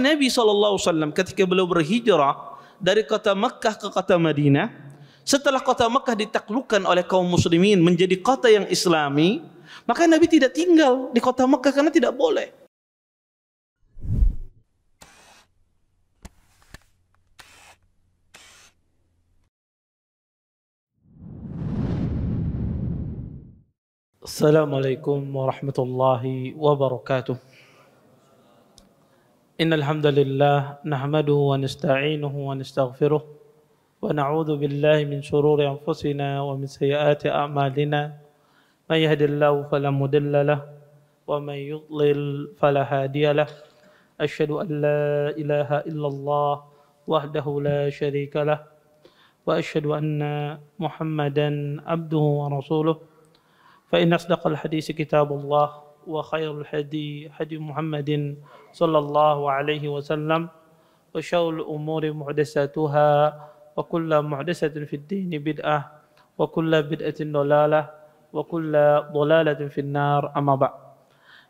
Nabi SAW ketika beliau berhijrah dari kota Mekah ke kota Madinah, setelah kota Mekah ditaklukkan oleh kaum muslimin menjadi kota yang islami, maka Nabi tidak tinggal di kota Mekah karena tidak boleh. Assalamualaikum warahmatullahi wabarakatuh. Innal hamdalillah nahmaduhu wa nasta'inuhu wa nastaghfiruh wa na'udzu billahi min shururi anfusina wa min sayyiati a'malina. May yahdihillahu fala mudilla lahu wa may yudlil fala hadiya lahu. Asyhadu an la ilaha illallah wahdahu la syarika lahu wa asyhadu anna Muhammadan abduhu wa rasuluh. فإن أصدق الحديث كتاب الله وخير الهدي هدي محمد صلى الله عليه وسلم وشر الأمور محدثاتها وكل محدثة في الدين بدعة وكل بدعة ضلالة وكل ضلالة في النار أما بعد.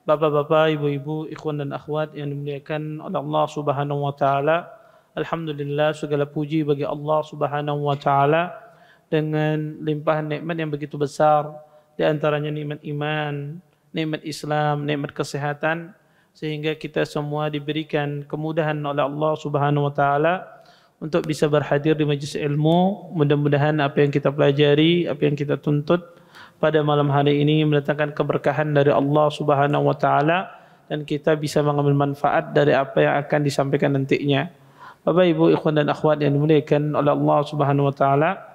Bapak-bapak, ibu-ibu, ikhwan dan akhwat yang dimuliakan oleh Allah Subhanahu wa taala. Alhamdulillah, segala puji bagi Allah Subhanahu wa taala dengan limpahan nikmat yang begitu besar. Di antaranya nikmat iman, nikmat Islam, nikmat kesehatan, sehingga kita semua diberikan kemudahan oleh Allah Subhanahu wa taala untuk bisa berhadir di majelis ilmu. Mudah-mudahan apa yang kita pelajari, apa yang kita tuntut pada malam hari ini mendatangkan keberkahan dari Allah Subhanahu wa taala dan kita bisa mengambil manfaat dari apa yang akan disampaikan nantinya. Bapak, Ibu, ikhwan dan akhwat yang dimuliakan oleh Allah Subhanahu wa taala,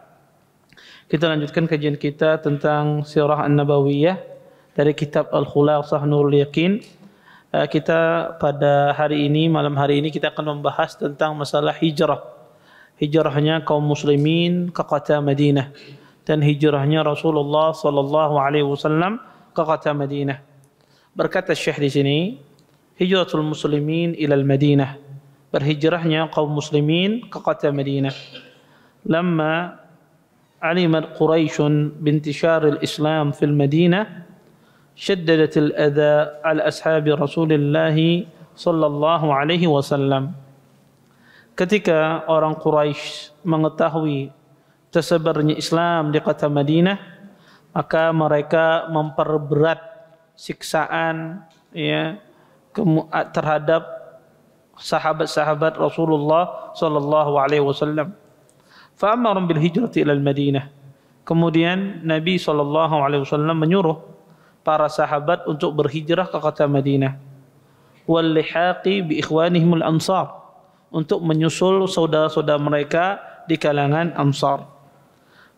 kita lanjutkan kajian kita tentang Sirah An-Nabawiyah dari kitab Al-Khulasah Nurul Yaqin. Kita pada hari ini, malam hari ini kita akan membahas tentang masalah hijrah. Hijrahnya kaum muslimin ke kota Madinah dan hijrahnya Rasulullah sallallahu alaihi wasallam ke kota Madinah. Berkata Syekh di sini, hijratul muslimin ila al-Madinah. Berhijrahnya kaum muslimin ke kota Madinah. Lama علمت قريش بانتشار الإسلام في المدينة شددت الأذى على أصحاب رسول الله صلى الله عليه وسلم. Ketika orang Quraisy mengetahui tersebarnya Islam di kota Madinah, maka mereka memperberat siksaan terhadap sahabat-sahabat Rasulullah sallallahu alaihi wasallam. Fa'amarum bil hijrati ilal Madinah. Kemudian Nabi SAW menyuruh para sahabat untuk berhijrah ke kota Madinah. Wal lihaqi bi ikhwanihimul ansar, untuk menyusul saudara-saudara mereka di kalangan Ansar.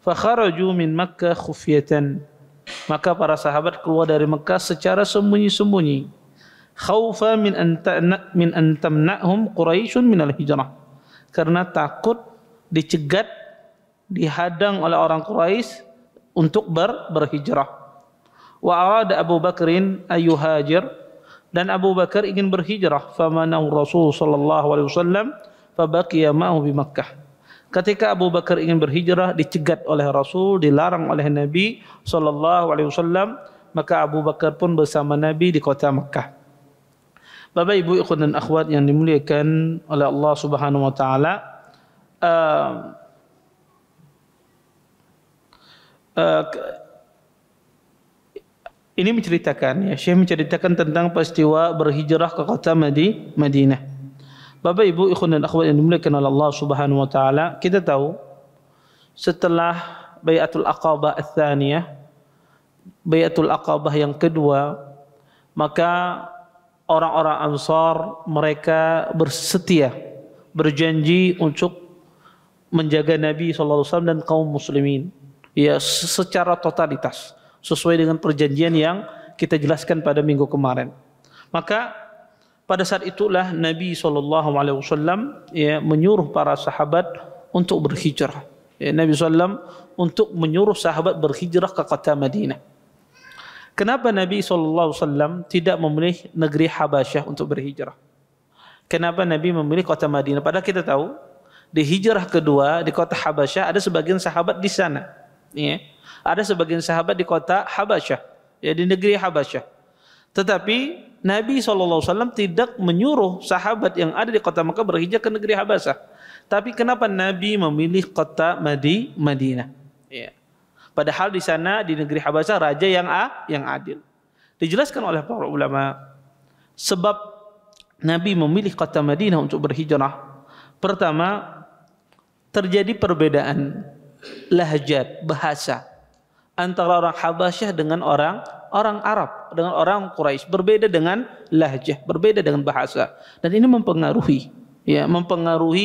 Fa kharaju min Makkah khufyatan. Maka para sahabat keluar dari Mekah secara sembunyi-sembunyi. Khaufa min an tamna'hum Quraisyun min al-hijrah. Karena takut dicegat, dihadang oleh orang Quraisy untuk berhijrah. Wa arada Abu Bakrin ayyuhajir, dan Abu Bakar ingin berhijrah. Famanahu Rasul sallallahu alaihi wasallam fabaqiya ma'ahu bi Makkah. Ketika Abu Bakar ingin berhijrah, dicegat oleh Rasul, dilarang oleh Nabi sallallahu alaihi wasallam, maka Abu Bakar pun bersama Nabi di kota Makkah. Bapak, Ibu, ikhwan dan akhwat yang dimuliakan oleh Allah Subhanahu wa taala, ini menceritakan, Syekh menceritakan tentang peristiwa berhijrah ke kota Madinah. Bapak, Ibu, ikhwan dan akhwat yang dimuliakan oleh Allah Subhanahu wa taala, kita tahu setelah Bai'atul Aqabah Ats-Tsaniyah, Bai'atul Aqabah yang kedua, maka orang-orang Ansar mereka bersetia, berjanji untuk menjaga Nabi SAW dan kaum muslimin secara totalitas sesuai dengan perjanjian yang kita jelaskan pada minggu kemarin. Maka pada saat itulah Nabi SAW menyuruh para sahabat untuk berhijrah. Nabi SAW untuk menyuruh sahabat berhijrah ke kota Madinah. Kenapa Nabi SAW tidak memilih negeri Habasyah untuk berhijrah? Kenapa Nabi memilih kota Madinah? Padahal kita tahu di hijrah kedua di kota Habasyah ada sebagian sahabat di sana. Ada sebagian sahabat di kota Habasyah, di negeri Habasyah. Tetapi Nabi SAW tidak menyuruh sahabat yang ada di kota Mekah berhijrah ke negeri Habasyah. Tapi kenapa Nabi memilih kota Madinah? Ya. Padahal di sana di negeri Habasyah raja yang adil. Dijelaskan oleh para ulama sebab Nabi memilih kota Madinah untuk berhijrah. Pertama, terjadi perbedaan lahjat, bahasa antara orang Habasyah dengan orang Arab, dengan orang Quraisy, berbeda dengan lahjah, berbeda dengan bahasa. Dan ini mempengaruhi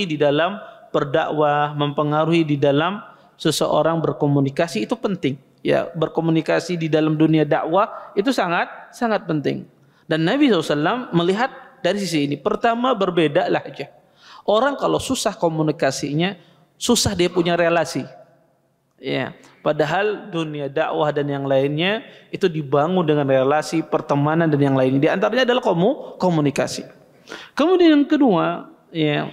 di dalam berdakwah, mempengaruhi di dalam seseorang berkomunikasi. Itu penting. Ya, berkomunikasi di dalam dunia dakwah itu sangat penting. Dan Nabi SAW melihat dari sisi ini. Pertama, berbeda lahjah. Orang kalau susah komunikasinya, susah dia punya relasi. Ya, padahal dunia dakwah dan yang lainnya itu dibangun dengan relasi, pertemanan dan yang lainnya. Di antaranya adalah komunikasi. Kemudian yang kedua, ya,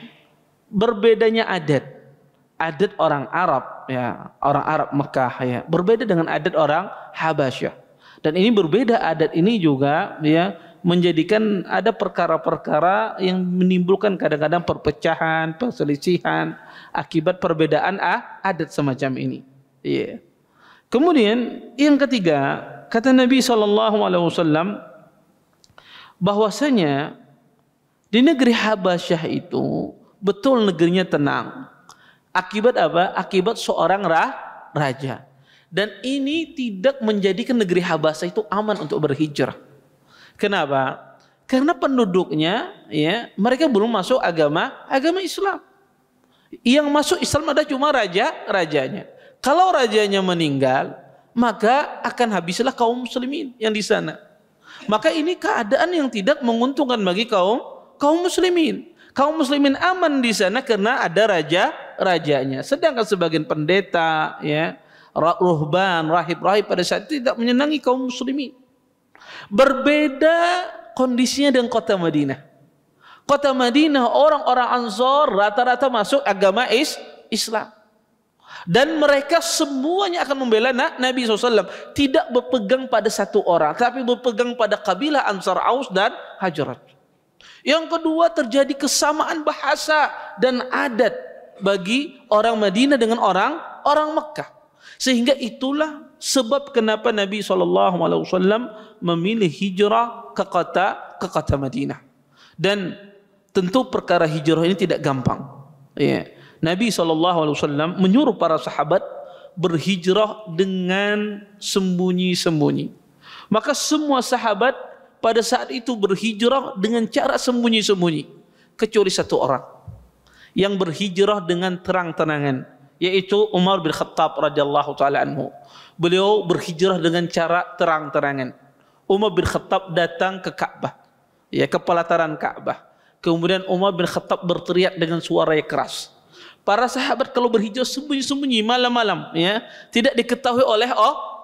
berbedanya adat orang Arab, ya, orang Arab Mekah, ya, berbeda dengan adat orang Habasyah. Dan ini berbeda adat ini juga, ya, menjadikan ada perkara-perkara yang menimbulkan kadang-kadang perpecahan, perselisihan akibat perbedaan adat semacam ini. Ya. Kemudian yang ketiga, kata Nabi SAW bahwasanya di negeri Habasyah itu betul negerinya tenang. Akibat apa? Akibat seorang raja. Dan ini tidak menjadikan negeri Habasyah itu aman untuk berhijrah. Kenapa? Karena penduduknya, ya, mereka belum masuk agama Islam. Yang masuk Islam ada cuma rajanya. Kalau rajanya meninggal, maka akan habislah kaum muslimin yang di sana. Maka ini keadaan yang tidak menguntungkan bagi kaum muslimin. Kaum muslimin aman di sana karena ada rajanya. Sedangkan sebagian pendeta, ya, ruhban, rahib pada saat itu tidak menyenangi kaum muslimin. Berbeda kondisinya dengan kota Madinah. Kota Madinah orang-orang Ansor rata-rata masuk agama Islam. Dan mereka semuanya akan membela Nabi SAW. Tidak berpegang pada satu orang, tapi berpegang pada kabilah Ansar, Aus dan Hajarat. Yang kedua, terjadi kesamaan bahasa dan adat bagi orang Madinah dengan orang Mekah. Sehingga itulah sebab kenapa Nabi SAW memilih hijrah ke kota Madinah. Dan tentu perkara hijrah ini tidak gampang. Ya. Nabi SAW menyuruh para sahabat berhijrah dengan sembunyi-sembunyi. Maka semua sahabat pada saat itu berhijrah dengan cara sembunyi-sembunyi, kecuali satu orang yang berhijrah dengan terang-terangan, yaitu Umar bin Khattab radhiyallahu taala anhu. Beliau berhijrah dengan cara terang-terangan. Umar bin Khattab datang ke Ka'bah, ya, ke pelataran Ka'bah. Kemudian Umar bin Khattab berteriak dengan suara yang keras. Para sahabat kalau berhijrah sembunyi-sembunyi malam-malam, ya, tidak diketahui oleh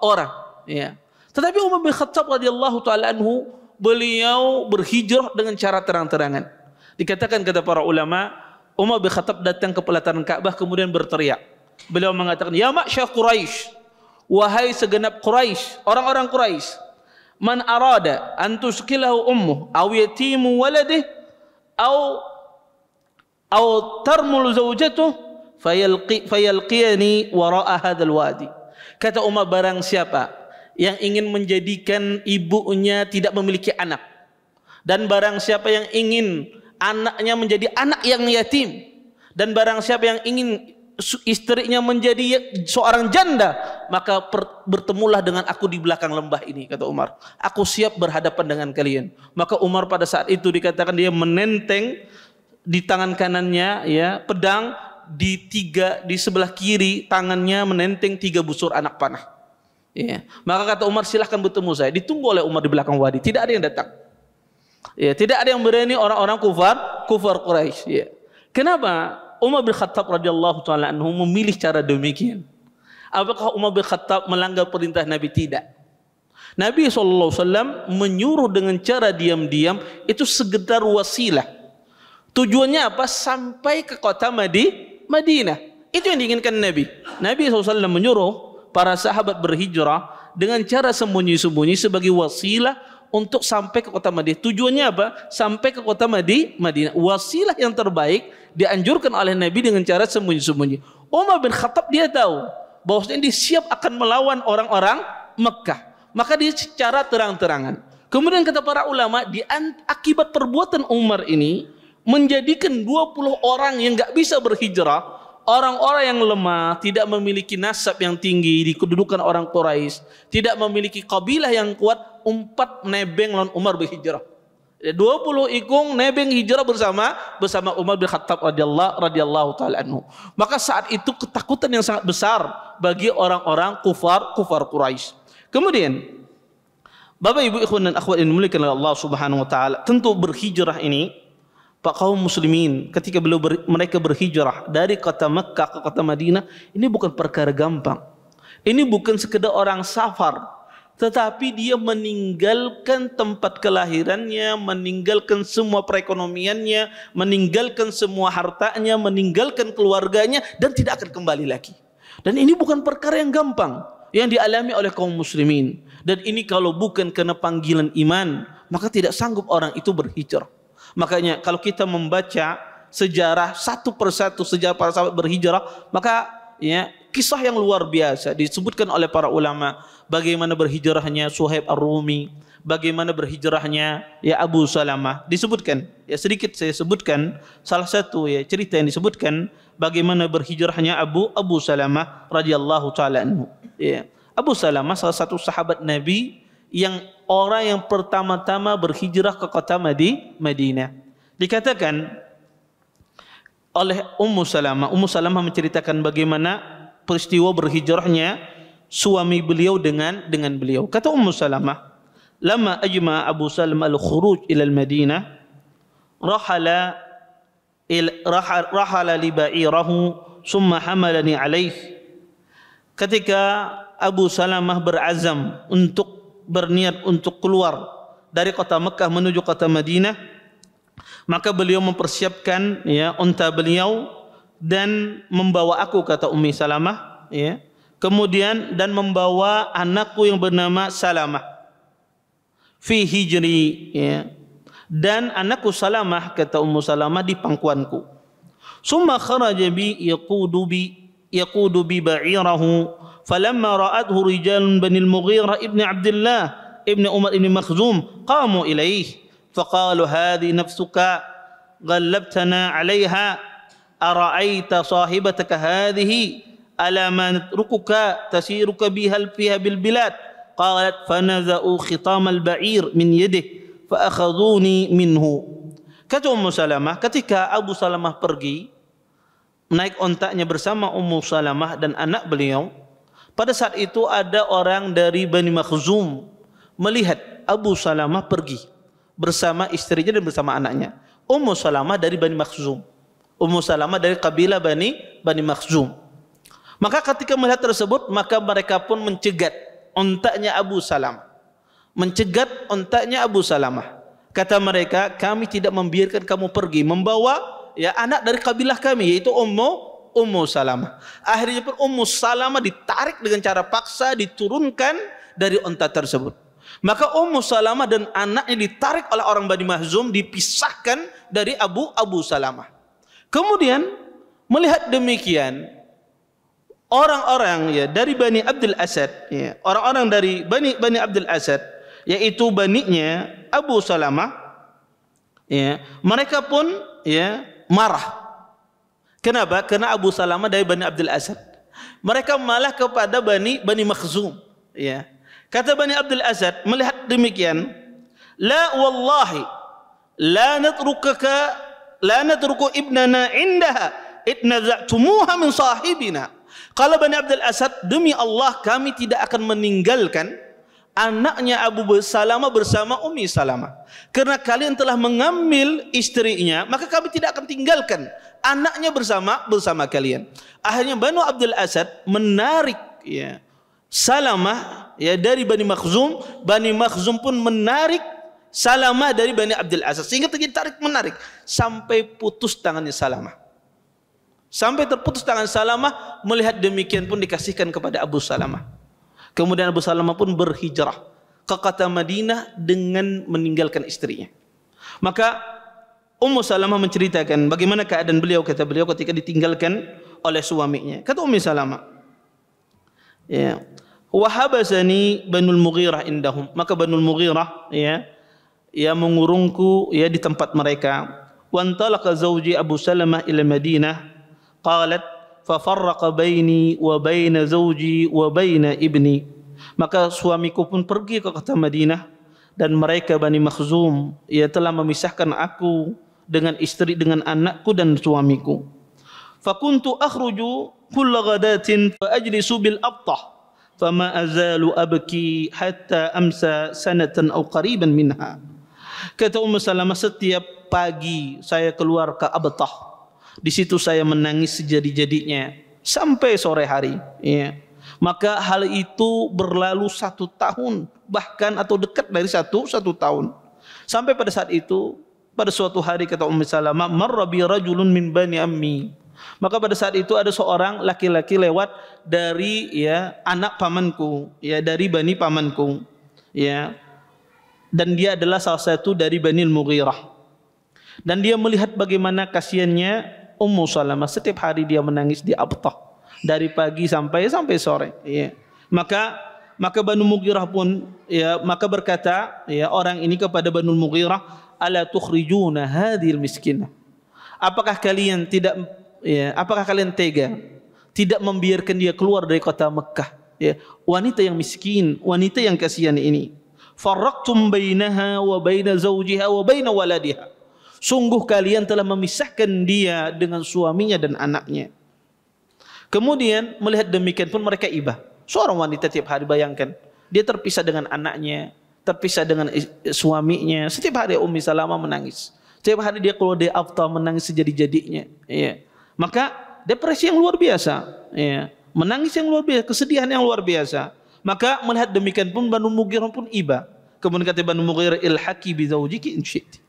orang, ya. Tetapi Umar bin Khattab radhiyallahu taala anhu, beliau berhijrah dengan cara terang-terangan. Dikatakan kata para ulama, Umar bin Khattab datang ke pelataran Ka'bah kemudian berteriak. Beliau mengatakan, "Ya ma'syar Quraisy, wahai segenap Quraisy, orang-orang Quraisy, man arada an tuskilahu ummuh aw yatimu waladih aw tarmul zawjatuh fayalqiyani wara'a hadzal wadi." Kata Umar, barang siapa yang ingin menjadikan ibunya tidak memiliki anak, dan barang siapa yang ingin anaknya menjadi anak yang yatim, dan barang siapa yang ingin istrinya menjadi seorang janda, maka bertemulah dengan aku di belakang lembah ini, kata Umar. Aku siap berhadapan dengan kalian. Maka Umar pada saat itu dikatakan dia menenteng di tangan kanannya, ya, pedang, di sebelah kiri tangannya menenteng 3 busur anak panah. Ya. Maka kata Umar, silahkan bertemu saya. Ditunggu oleh Umar di belakang wadi. Tidak ada yang datang. Ya, tidak ada yang berani orang-orang kufar Quraisy. Ya. Kenapa Umar bin Khattab radhiyallahu taala anhu memilih cara demikian? Apakah Umar bin Khattab melanggar perintah Nabi? Tidak. Nabi SAW menyuruh dengan cara diam-diam, itu sekedar wasilah. Tujuannya apa? Sampai ke kota Madinah. Itu yang diinginkan Nabi. Nabi SAW menyuruh para sahabat berhijrah dengan cara sembunyi-sembunyi sebagai wasilah untuk sampai ke kota Madinah. Tujuannya apa? Sampai ke kota Madinah. Wasilah yang terbaik dianjurkan oleh Nabi dengan cara sembunyi-sembunyi. Umar bin Khattab dia tahu bahwasanya dia siap akan melawan orang-orang Mekah. Maka dia secara terang-terangan. Kemudian kata para ulama, akibat perbuatan Umar ini menjadikan 20 orang yang nggak bisa berhijrah, orang-orang yang lemah, tidak memiliki nasab yang tinggi di kedudukan orang Quraisy, tidak memiliki kabilah yang kuat, 4 nebeng lawan Umar berhijrah. 20 ikung nebeng hijrah bersama Umar bin Khattab radhiyallahu taala anhu. Maka saat itu ketakutan yang sangat besar bagi orang-orang kufar Quraisy. Kemudian Bapak Ibu ikhwan dan akhwat yang dimuliakan oleh Allah Subhanahu wa taala, tentu berhijrah ini Pak kaum muslimin ketika mereka berhijrah dari kota Mekkah ke kota Madinah, ini bukan perkara gampang. Ini bukan sekedar orang safar, tetapi dia meninggalkan tempat kelahirannya, meninggalkan semua perekonomiannya, meninggalkan semua hartanya, meninggalkan keluarganya, dan tidak akan kembali lagi. Dan ini bukan perkara yang gampang yang dialami oleh kaum muslimin. Dan ini kalau bukan karena panggilan iman, maka tidak sanggup orang itu berhijrah. Makanya kalau kita membaca sejarah satu persatu sejarah para sahabat berhijrah, maka ya kisah yang luar biasa disebutkan oleh para ulama. Bagaimana berhijrahnya Suhaib Ar-Rumi, bagaimana berhijrahnya ya Abu Salamah. Disebutkan ya, sedikit saya sebutkan salah satu ya cerita yang disebutkan bagaimana berhijrahnya Abu Salamah radhiyallahu taala anhu. Ya, Abu Salamah salah satu sahabat Nabi yang orang yang pertama-tama berhijrah ke kota Madinah. Dikatakan oleh Ummu Salamah menceritakan bagaimana peristiwa berhijrahnya suami beliau dengan beliau. Kata Ummu Salamah, "Lama ajma Abu Salamah al-khuruj ila al-Madinah, rahala li ba'irahu summa hamalani alaih." Ketika Abu Salamah berazam untuk berniat untuk keluar dari kota Mekah menuju kota Madinah, maka beliau mempersiapkan ya unta beliau dan membawa aku, kata Ummi Salamah, ya, kemudian dan membawa anakku yang bernama Salamah fi hijri, ya, dan anakku Salamah, kata Ummu Salamah, di pangkuanku. Summa kharaja bi yaqudu bi ba'irahu falamma ra'athu rijalun bani al-Mughirah ibn Abdullah ibn Umar ibn Makhzum qamu ilayhi faqalu hadhi nafsuka ghallabtana 'alayha ara'aita sahibataka hadhihi ala ma natrukuka tasiruka biha fiha bil bilad qalat fanaza'u khitam al-ba'ir min yadihi fa akhadhuni minhu. Kata Ummu Salamah, ketika Abu Salamah pergi naik ontaknya bersama Ummu Salamah dan anak beliau, pada saat itu ada orang dari Bani Makhzum melihat Abu Salamah pergi bersama istrinya dan bersama anaknya. Ummu Salamah dari Bani Makhzum, Ummu Salamah dari kabilah Bani Makhzum. Maka ketika melihat tersebut, maka mereka pun mencegat ontaknya Abu Salamah. Mencegat ontaknya Abu Salamah. Kata mereka, kami tidak membiarkan kamu pergi membawa ya anak dari kabilah kami, yaitu Ummu Salamah. Akhirnya pun Ummu Salamah ditarik dengan cara paksa, diturunkan dari onta tersebut. Maka Ummu Salamah dan anaknya ditarik oleh orang Bani Makhzum, dipisahkan dari Abu Salamah. Kemudian melihat demikian, orang-orang ya dari Bani Abdul Asad, ya, orang-orang dari Bani Abdul Asad, yaitu baninya Abu Salamah, ya, mereka pun ya marah. Kenapa? Karena Abu Salamah dari Bani Abdul Asad. Mereka malah kepada Bani Makhzum. Ya. Kata Bani Abdul Asad melihat demikian, la wallahi la natruku ibnana indaha itnaza'tumuha min sahibina. Kalau Bani Abdul Asad, demi Allah kami tidak akan meninggalkan anaknya Abu Salamah bersama Ummi Salamah. Karena kalian telah mengambil istrinya, maka kami tidak akan tinggalkan anaknya bersama kalian. Akhirnya Bani Abdul Asad menarik ya Salamah ya dari Bani Makhzum. Bani Makhzum pun menarik Salamah dari Bani Abdul Asad, sehingga terjadi tarik menarik sampai putus tangannya Salamah. Sampai terputus tangan Salamah. Melihat demikian pun dikasihkan kepada Abu Salamah. Kemudian Abu Salamah pun berhijrah ke kota Madinah dengan meninggalkan istrinya. Maka Ummu Salamah menceritakan bagaimana keadaan beliau, kata beliau ketika ditinggalkan oleh suaminya. Kata Ummu Salamah, ya, wa habasani Banul Mughirah indahum, maka Banul Mughirah ya mengurungku ya di tempat mereka. Wa antalaqa zawji Abu Salamah ila Madinah, qalat fa farraqa baini wa baina zawji wa baina ibni, maka suamiku pun pergi ke kota Madinah dan mereka Bani Makhzum ia telah memisahkan aku dengan istri, dengan anakku dan suamiku. Fakuntu akhruju kulla ghadatin fa ajlisu bil abtah fama azalu abki hatta amsa sanatan aw qariban minha. Kata Ummu Salamah, setiap pagi saya keluar ke Abtah, di situ saya menangis sejadi-jadinya sampai sore hari, ya. Maka hal itu berlalu 1 tahun, bahkan atau dekat dari satu tahun. Sampai pada saat itu, pada suatu hari kata Ummu Salamah, marra bi rajulun min bani ammi. Maka pada saat itu ada seorang laki-laki lewat dari ya anak pamanku, ya dari bani pamanku, ya. Dan dia adalah salah satu dari Bani Mughirah. Dan dia melihat bagaimana kasihannya Ummu Salamah, setiap hari dia menangis di Abtah dari pagi sampai sore, ya. Maka Banu Mughirah pun ya maka berkata ya orang ini kepada Banu Mughirah, ala tukhrijuna hadhil miskinah, apakah kalian tega tidak membiarkan dia keluar dari kota Mekah, ya, wanita yang miskin, wanita yang kasihan ini. Farraqtum bainaha wa baina zawjiha wa baina waladiha, sungguh kalian telah memisahkan dia dengan suaminya dan anaknya. Kemudian melihat demikian pun mereka ibah. Seorang wanita tiap hari, bayangkan, dia terpisah dengan anaknya, terpisah dengan suaminya. Setiap hari Ummu Salamah menangis. Setiap hari dia keluar dari Abtah menangis sejadi-jadinya, ya. Maka depresi yang luar biasa, ya. Menangis yang luar biasa, kesedihan yang luar biasa. Maka melihat demikian pun Banu Mughirah pun iba. Kemudian kata Banu Mughirah, ilhaqi bi zawjiki in syi'ti,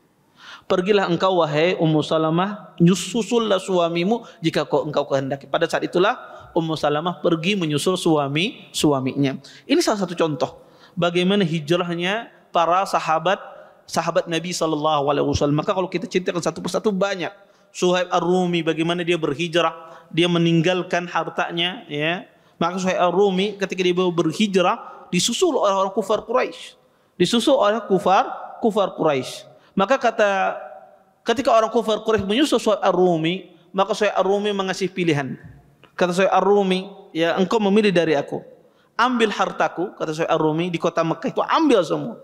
pergilah engkau wahai Ummu Salamah, susullah suamimu jika engkau kehendaki. Pada saat itulah Ummu Salamah pergi menyusul suaminya. Ini salah satu contoh bagaimana hijrahnya para sahabat Nabi SAW. Maka kalau kita ceritakan satu persatu banyak. Suhaib Ar-Rumi, bagaimana dia berhijrah, dia meninggalkan hartanya, ya. Maka Suhaib Ar-Rumi ketika dia berhijrah disusul oleh orang kufar Quraisy. Maka ketika orang kufar Quraisy menyusul Suhaib Ar-Rumi, maka Suhaib Ar-Rumi mengasih pilihan. Kata Suhaib Ar-Rumi, ya engkau memilih dari aku. Ambil hartaku, kata Suhaib Ar-Rumi, di kota Mekah itu ambil semua.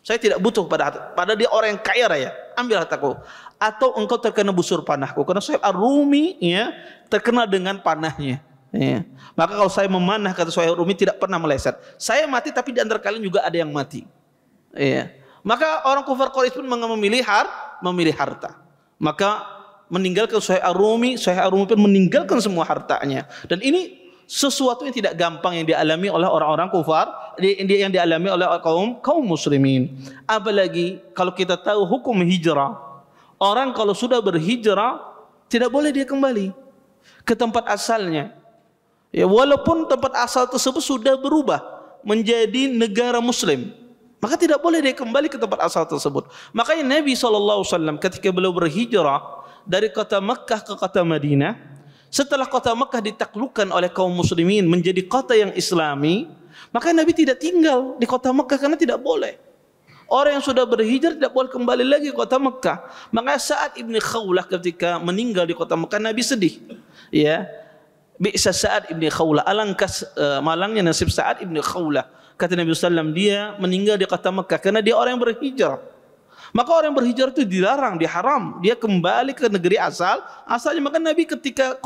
Saya tidak butuh pada dia orang yang kaya raya. Ambil hartaku. Atau engkau terkena busur panahku. Karena Suhaib Ar-Rumi ya terkenal dengan panahnya. Ya. Maka kalau saya memanah, kata Suhaib Ar-Rumi, tidak pernah meleset. Saya mati tapi di antara kalian juga ada yang mati. Ya. Maka orang kufar Quraisy pun memilih harta. Maka meninggalkan Suhaib Ar-Rumi pun meninggalkan semua hartanya. Dan ini sesuatu yang tidak gampang yang dialami oleh orang-orang kufar, yang dialami oleh kaum muslimin. Apalagi kalau kita tahu hukum hijrah, orang kalau sudah berhijrah tidak boleh dia kembali ke tempat asalnya, ya, walaupun tempat asal tersebut sudah berubah menjadi negara muslim, maka tidak boleh dia kembali ke tempat asal tersebut. Makanya Nabi SAW ketika beliau berhijrah dari kota Mekah ke kota Madinah, setelah kota Mekah ditaklukkan oleh kaum muslimin menjadi kota yang islami, maka Nabi tidak tinggal di kota Mekah karena tidak boleh. Orang yang sudah berhijrah tidak boleh kembali lagi ke kota Mekah. Maka Sa'ad ibn Khawlah ketika meninggal di kota Mekah, Nabi sedih. Ya, bi'sa Sa'ad ibn Khawlah, alangkah malangnya nasib Sa'ad ibn Khawlah. Kata Nabi SAW, dia meninggal di kota Mekah karena dia orang yang berhijrah. Maka orang yang berhijrah itu dilarang, diharam, dia kembali ke negeri asalnya. Maka Nabi ketika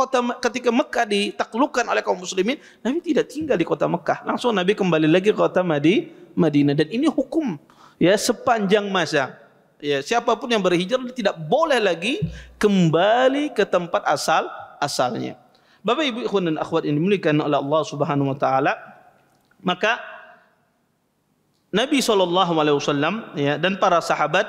Mekah ditaklukkan oleh kaum muslimin, Nabi tidak tinggal di kota Mekah, langsung Nabi kembali lagi ke kota Madinah. Dan ini hukum, ya, sepanjang masa, ya, siapapun yang berhijrah tidak boleh lagi kembali ke tempat asalnya. Bapak Ibu ikhwan dan akhwat yang dimuliakan oleh Allah Subhanahu wa taala, maka Nabi SAW ya, dan para sahabat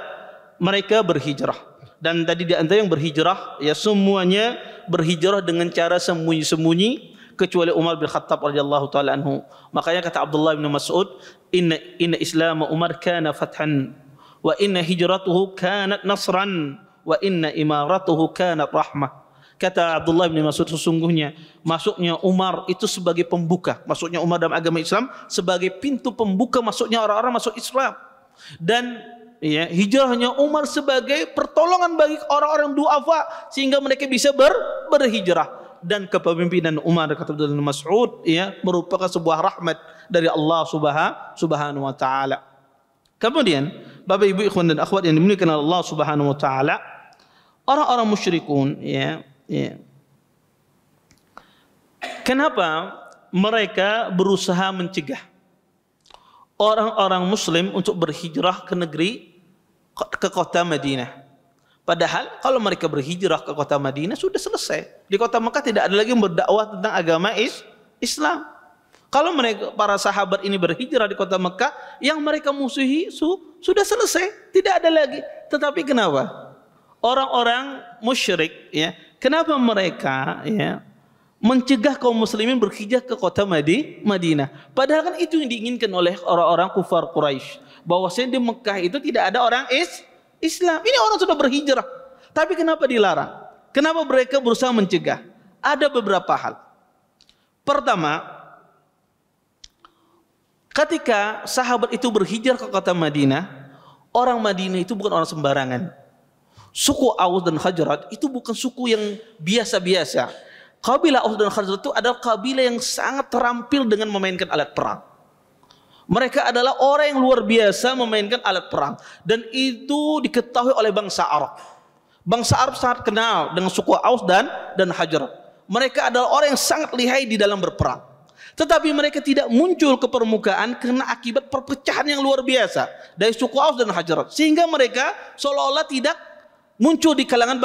mereka berhijrah. Dan tadi di antara yang berhijrah, ya, semuanya berhijrah dengan cara sembunyi-sembunyi kecuali Umar bin Khattab radhiyallahu taala anhu. Makanya kata Abdullah bin Mas'ud, inna Islam Umar kana fathan wa inna hijratuhu kanat nasran wa inna imaratuhu kanat rahmah. Kata Abdullah bin Mas'ud, sesungguhnya masuknya Umar itu sebagai pembuka. Masuknya Umar dalam agama Islam sebagai pintu pembuka masuknya orang-orang masuk Islam. Dan ya, hijrahnya Umar sebagai pertolongan bagi orang-orang duafa sehingga mereka bisa berhijrah. Dan kepemimpinan Umar, kata Abdullah bin Mas'ud, ya, merupakan sebuah rahmat dari Allah Subhanahu wa taala. Kemudian, Bapak Ibu ikhwan dan akhwat yang dimuliakan Allah Subhanahu wa taala, orang-orang musyrikun, ya, kenapa mereka berusaha mencegah orang-orang muslim untuk berhijrah ke kota Madinah? Padahal kalau mereka berhijrah ke kota Madinah sudah selesai. Di kota Mekah tidak ada lagi yang berdakwah tentang agama Islam. Kalau mereka, para sahabat ini berhijrah di kota Mekah, yang mereka musuhi sudah selesai, tidak ada lagi. Tetapi kenapa orang-orang musyrik, ya, kenapa mereka, ya, mencegah kaum muslimin berhijrah ke kota Madinah? Padahal kan itu yang diinginkan oleh orang-orang kufar Quraisy, bahwasanya di Mekah itu tidak ada orang Islam. Ini orang sudah berhijrah, tapi kenapa dilarang? Kenapa mereka berusaha mencegah? Ada beberapa hal. Pertama, ketika sahabat itu berhijrah ke kota Madinah, orang Madinah itu bukan orang sembarangan. Suku Aus dan Khazraj itu bukan suku yang biasa-biasa. Kabilah Aus dan Khazraj itu adalah kabilah yang sangat terampil dengan memainkan alat perang. Mereka adalah orang yang luar biasa memainkan alat perang, dan itu diketahui oleh bangsa Arab. Bangsa Arab sangat kenal dengan suku Aus dan Khazraj. Mereka adalah orang yang sangat lihai di dalam berperang. Tetapi mereka tidak muncul ke permukaan karena akibat perpecahan yang luar biasa dari suku Aus dan Khazraj, sehingga mereka seolah-olah tidak muncul di kalangan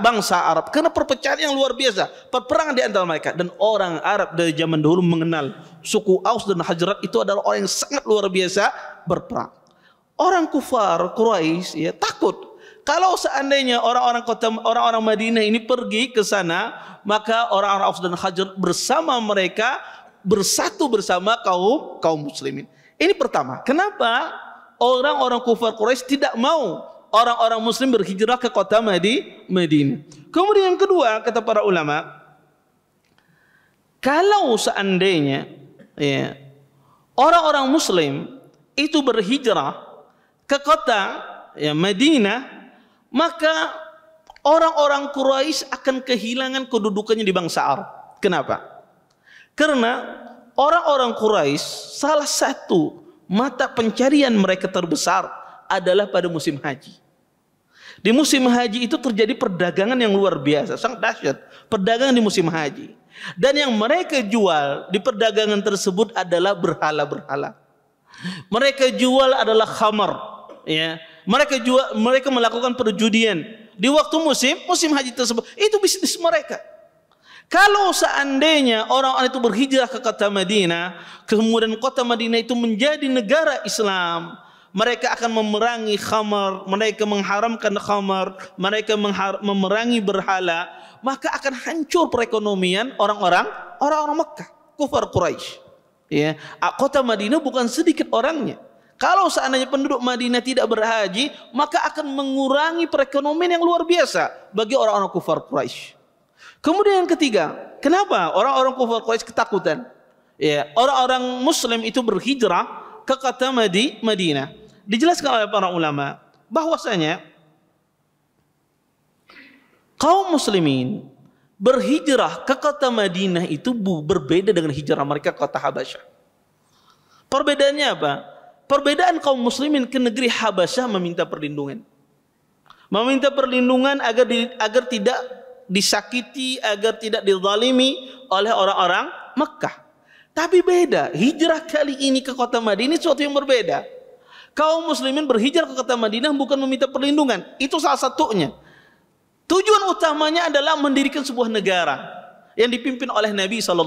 bangsa Arab karena perpecahan yang luar biasa, perperangan di antara mereka. Dan orang Arab dari zaman dahulu mengenal suku Aus dan Khazraj itu adalah orang yang sangat luar biasa berperang. Orang kufar Quraisy, ya, takut kalau seandainya orang-orang Madinah ini pergi ke sana, maka orang-orang Aus dan Khazraj bersama mereka bersatu bersama kaum muslimin. Ini pertama, kenapa orang-orang kufar Quraisy tidak mau orang-orang muslim berhijrah ke kota Madinah. Kemudian yang kedua, kata para ulama, kalau seandainya, ya, orang-orang muslim itu berhijrah ke kota, ya, Madinah, maka orang-orang Quraisy akan kehilangan kedudukannya di bangsa Arab. Kenapa? Karena orang-orang Quraisy, salah satu mata pencarian mereka terbesar adalah pada musim haji. Di musim haji itu terjadi perdagangan yang luar biasa, sangat dahsyat. Perdagangan di musim haji. Dan yang mereka jual di perdagangan tersebut adalah berhala-berhala. Mereka jual adalah khamar, ya. Mereka melakukan perjudian di waktu musim haji tersebut. Itu bisnis mereka. Kalau seandainya orang-orang itu berhijrah ke kota Madinah, kemudian kota Madinah itu menjadi negara Islam, mereka akan memerangi khamar, mereka mengharamkan khamar, mereka memerangi berhala, maka akan hancur perekonomian orang-orang Mekah, kufar Quraisy. Ya, kota Madinah bukan sedikit orangnya. Kalau seandainya penduduk Madinah tidak berhaji, maka akan mengurangi perekonomian yang luar biasa bagi orang-orang kufar Quraisy. Kemudian yang ketiga, kenapa orang-orang kufar Quraisy ketakutan? Ya, orang-orang Muslim itu berhijrah ke kota Madinah. Dijelaskan oleh para ulama bahwasanya kaum muslimin berhijrah ke kota Madinah itu berbeda dengan hijrah mereka ke kota Habasyah. Perbedaannya apa? Perbedaan kaum muslimin ke negeri Habasyah meminta perlindungan. Meminta perlindungan agar tidak disakiti, agar tidak dizalimi oleh orang-orang Mekah. Tapi beda, hijrah kali ini ke kota Madinah sesuatu yang berbeda. Kaum muslimin berhijrah ke kota Madinah bukan meminta perlindungan, itu salah satunya. Tujuan utamanya adalah mendirikan sebuah negara yang dipimpin oleh Nabi SAW.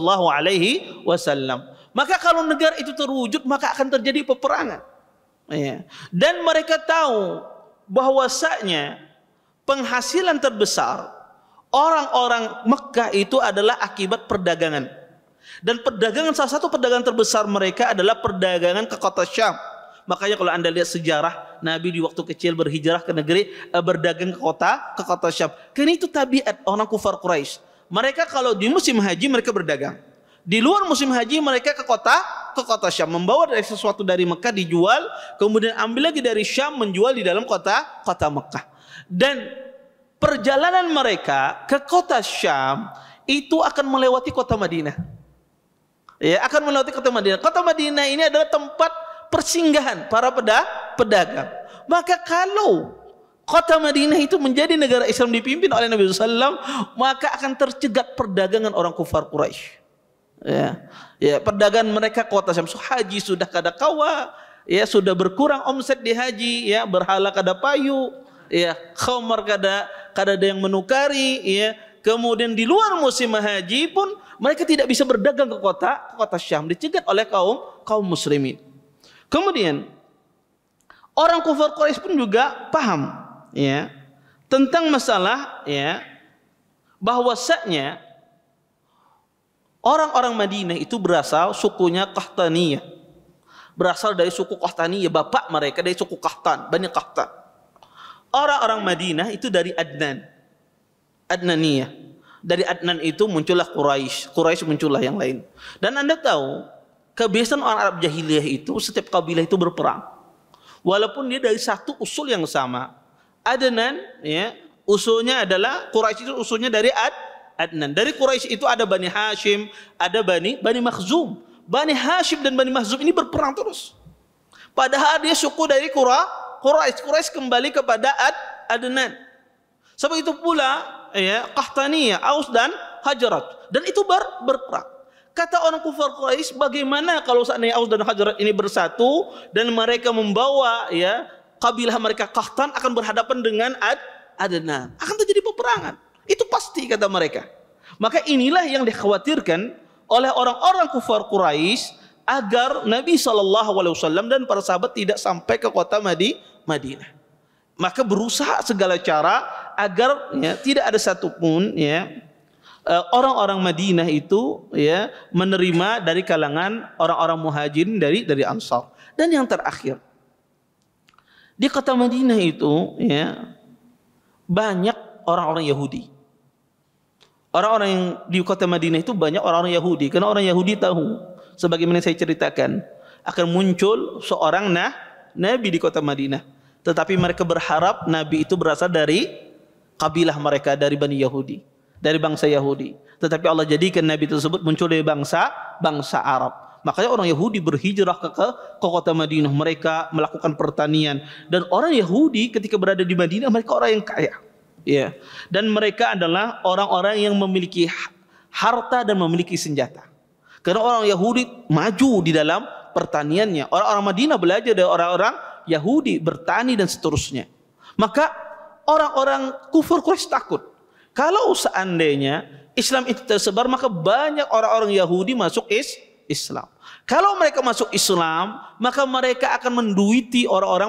Maka kalau negara itu terwujud, maka akan terjadi peperangan. Ya. Dan mereka tahu bahwasanya penghasilan terbesar orang-orang Mekah itu adalah akibat perdagangan. Dan perdagangan, salah satu perdagangan terbesar mereka adalah perdagangan ke kota Syam. Makanya kalau Anda lihat sejarah, Nabi di waktu kecil berhijrah ke negeri, berdagang ke kota Syam. Karena itu tabiat orang kufar Quraisy. Mereka kalau di musim haji mereka berdagang. Di luar musim haji mereka ke kota Syam, membawa dari sesuatu dari Mekah dijual, kemudian ambil lagi dari Syam menjual di dalam kota Mekah. Dan perjalanan mereka ke kota Syam itu akan melewati kota Madinah. Ya, akan melewati kota Madinah. Kota Madinah ini adalah tempat persinggahan para pedagang. Maka kalau kota Madinah itu menjadi negara Islam dipimpin oleh Nabi SAW, maka akan tercegat perdagangan orang kufar Quraisy. Ya, perdagangan mereka kota Syam. Haji sudah kada kawa, ya sudah berkurang omset di haji, ya berhala kada payu, ya khamar kada ada yang menukari, ya. Kemudian di luar musim haji pun mereka tidak bisa berdagang ke kota Syam, dicegat oleh kaum muslimin. Kemudian orang kufar Quraisy pun juga paham, ya, tentang masalah, ya, bahwasanya orang-orang Madinah itu berasal sukunya Qahtaniyah. Berasal dari suku Qahtaniyah, bapak mereka dari suku Qahtan, Bani Qahtan. Orang-orang Madinah itu dari Adnaniyah. Dari Adnan itu muncullah Quraisy muncullah yang lain. Dan Anda tahu, kebiasaan orang Arab jahiliyah itu setiap kabilah itu berperang. Walaupun dia dari satu usul yang sama. Adnan, ya, usulnya adalah Quraisy itu usulnya dari Adnan. Dari Quraisy itu ada Bani Hashim, ada Bani Makhzum. Bani Hashim dan Bani Makhzum ini berperang terus. Padahal dia suku dari Quraisy kembali kepada Adnan. Sebab itu pula, ya, Qahtaniyah, Aus dan Khazraj, dan itu berperang. Kata orang kufar Quraisy, bagaimana kalau seandainya Aus dan Khazraj ini bersatu dan mereka membawa, ya, kabilah mereka Qahtan akan berhadapan dengan Adnan, akan terjadi peperangan. Itu pasti, kata mereka. Maka inilah yang dikhawatirkan oleh orang-orang kufar Quraisy agar Nabi SAW dan para sahabat tidak sampai ke kota Madinah. Maka berusaha segala cara agar, ya, tidak ada satupun, ya, orang-orang Madinah itu, ya, menerima dari kalangan orang-orang muhajirin dari Ansar. Dan yang terakhir, di kota Madinah itu, ya, banyak orang-orang Yahudi. Orang-orang yang di kota Madinah itu banyak orang-orang Yahudi, karena orang Yahudi tahu, sebagaimana saya ceritakan, akan muncul seorang nabi di kota Madinah. Tetapi mereka berharap nabi itu berasal dari kabilah mereka, dari Bani Yahudi, dari bangsa Yahudi. Tetapi Allah jadikan nabi tersebut muncul dari bangsa Arab. Makanya orang Yahudi berhijrah ke kota Madinah. Mereka melakukan pertanian. Dan orang Yahudi ketika berada di Madinah, mereka orang yang kaya, ya. Dan mereka adalah orang-orang yang memiliki harta dan memiliki senjata. Karena orang Yahudi maju di dalam pertaniannya. Orang-orang Madinah belajar dari orang-orang Yahudi bertani dan seterusnya. Maka orang-orang kufur Quraisy takut kalau seandainya Islam itu tersebar, maka banyak orang-orang Yahudi masuk Islam. Kalau mereka masuk Islam, maka mereka akan menduiti orang-orang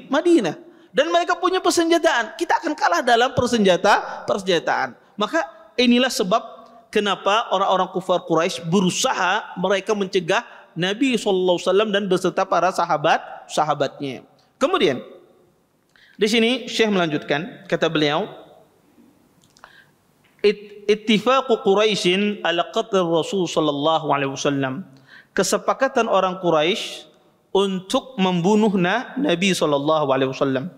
Madinah, dan mereka punya persenjataan. Kita akan kalah dalam persenjataan. Maka inilah sebab kenapa orang-orang kufar Quraisy berusaha mereka mencegah Nabi SAW dan beserta para sahabatnya. Kemudian di sini Syekh melanjutkan, kata beliau, ittifaqu Quraisyin ala qatl Rasul sallallahu alaihi wasallam, kesepakatan orang Quraisy untuk membunuh Nabi sallallahu alaihi wasallam.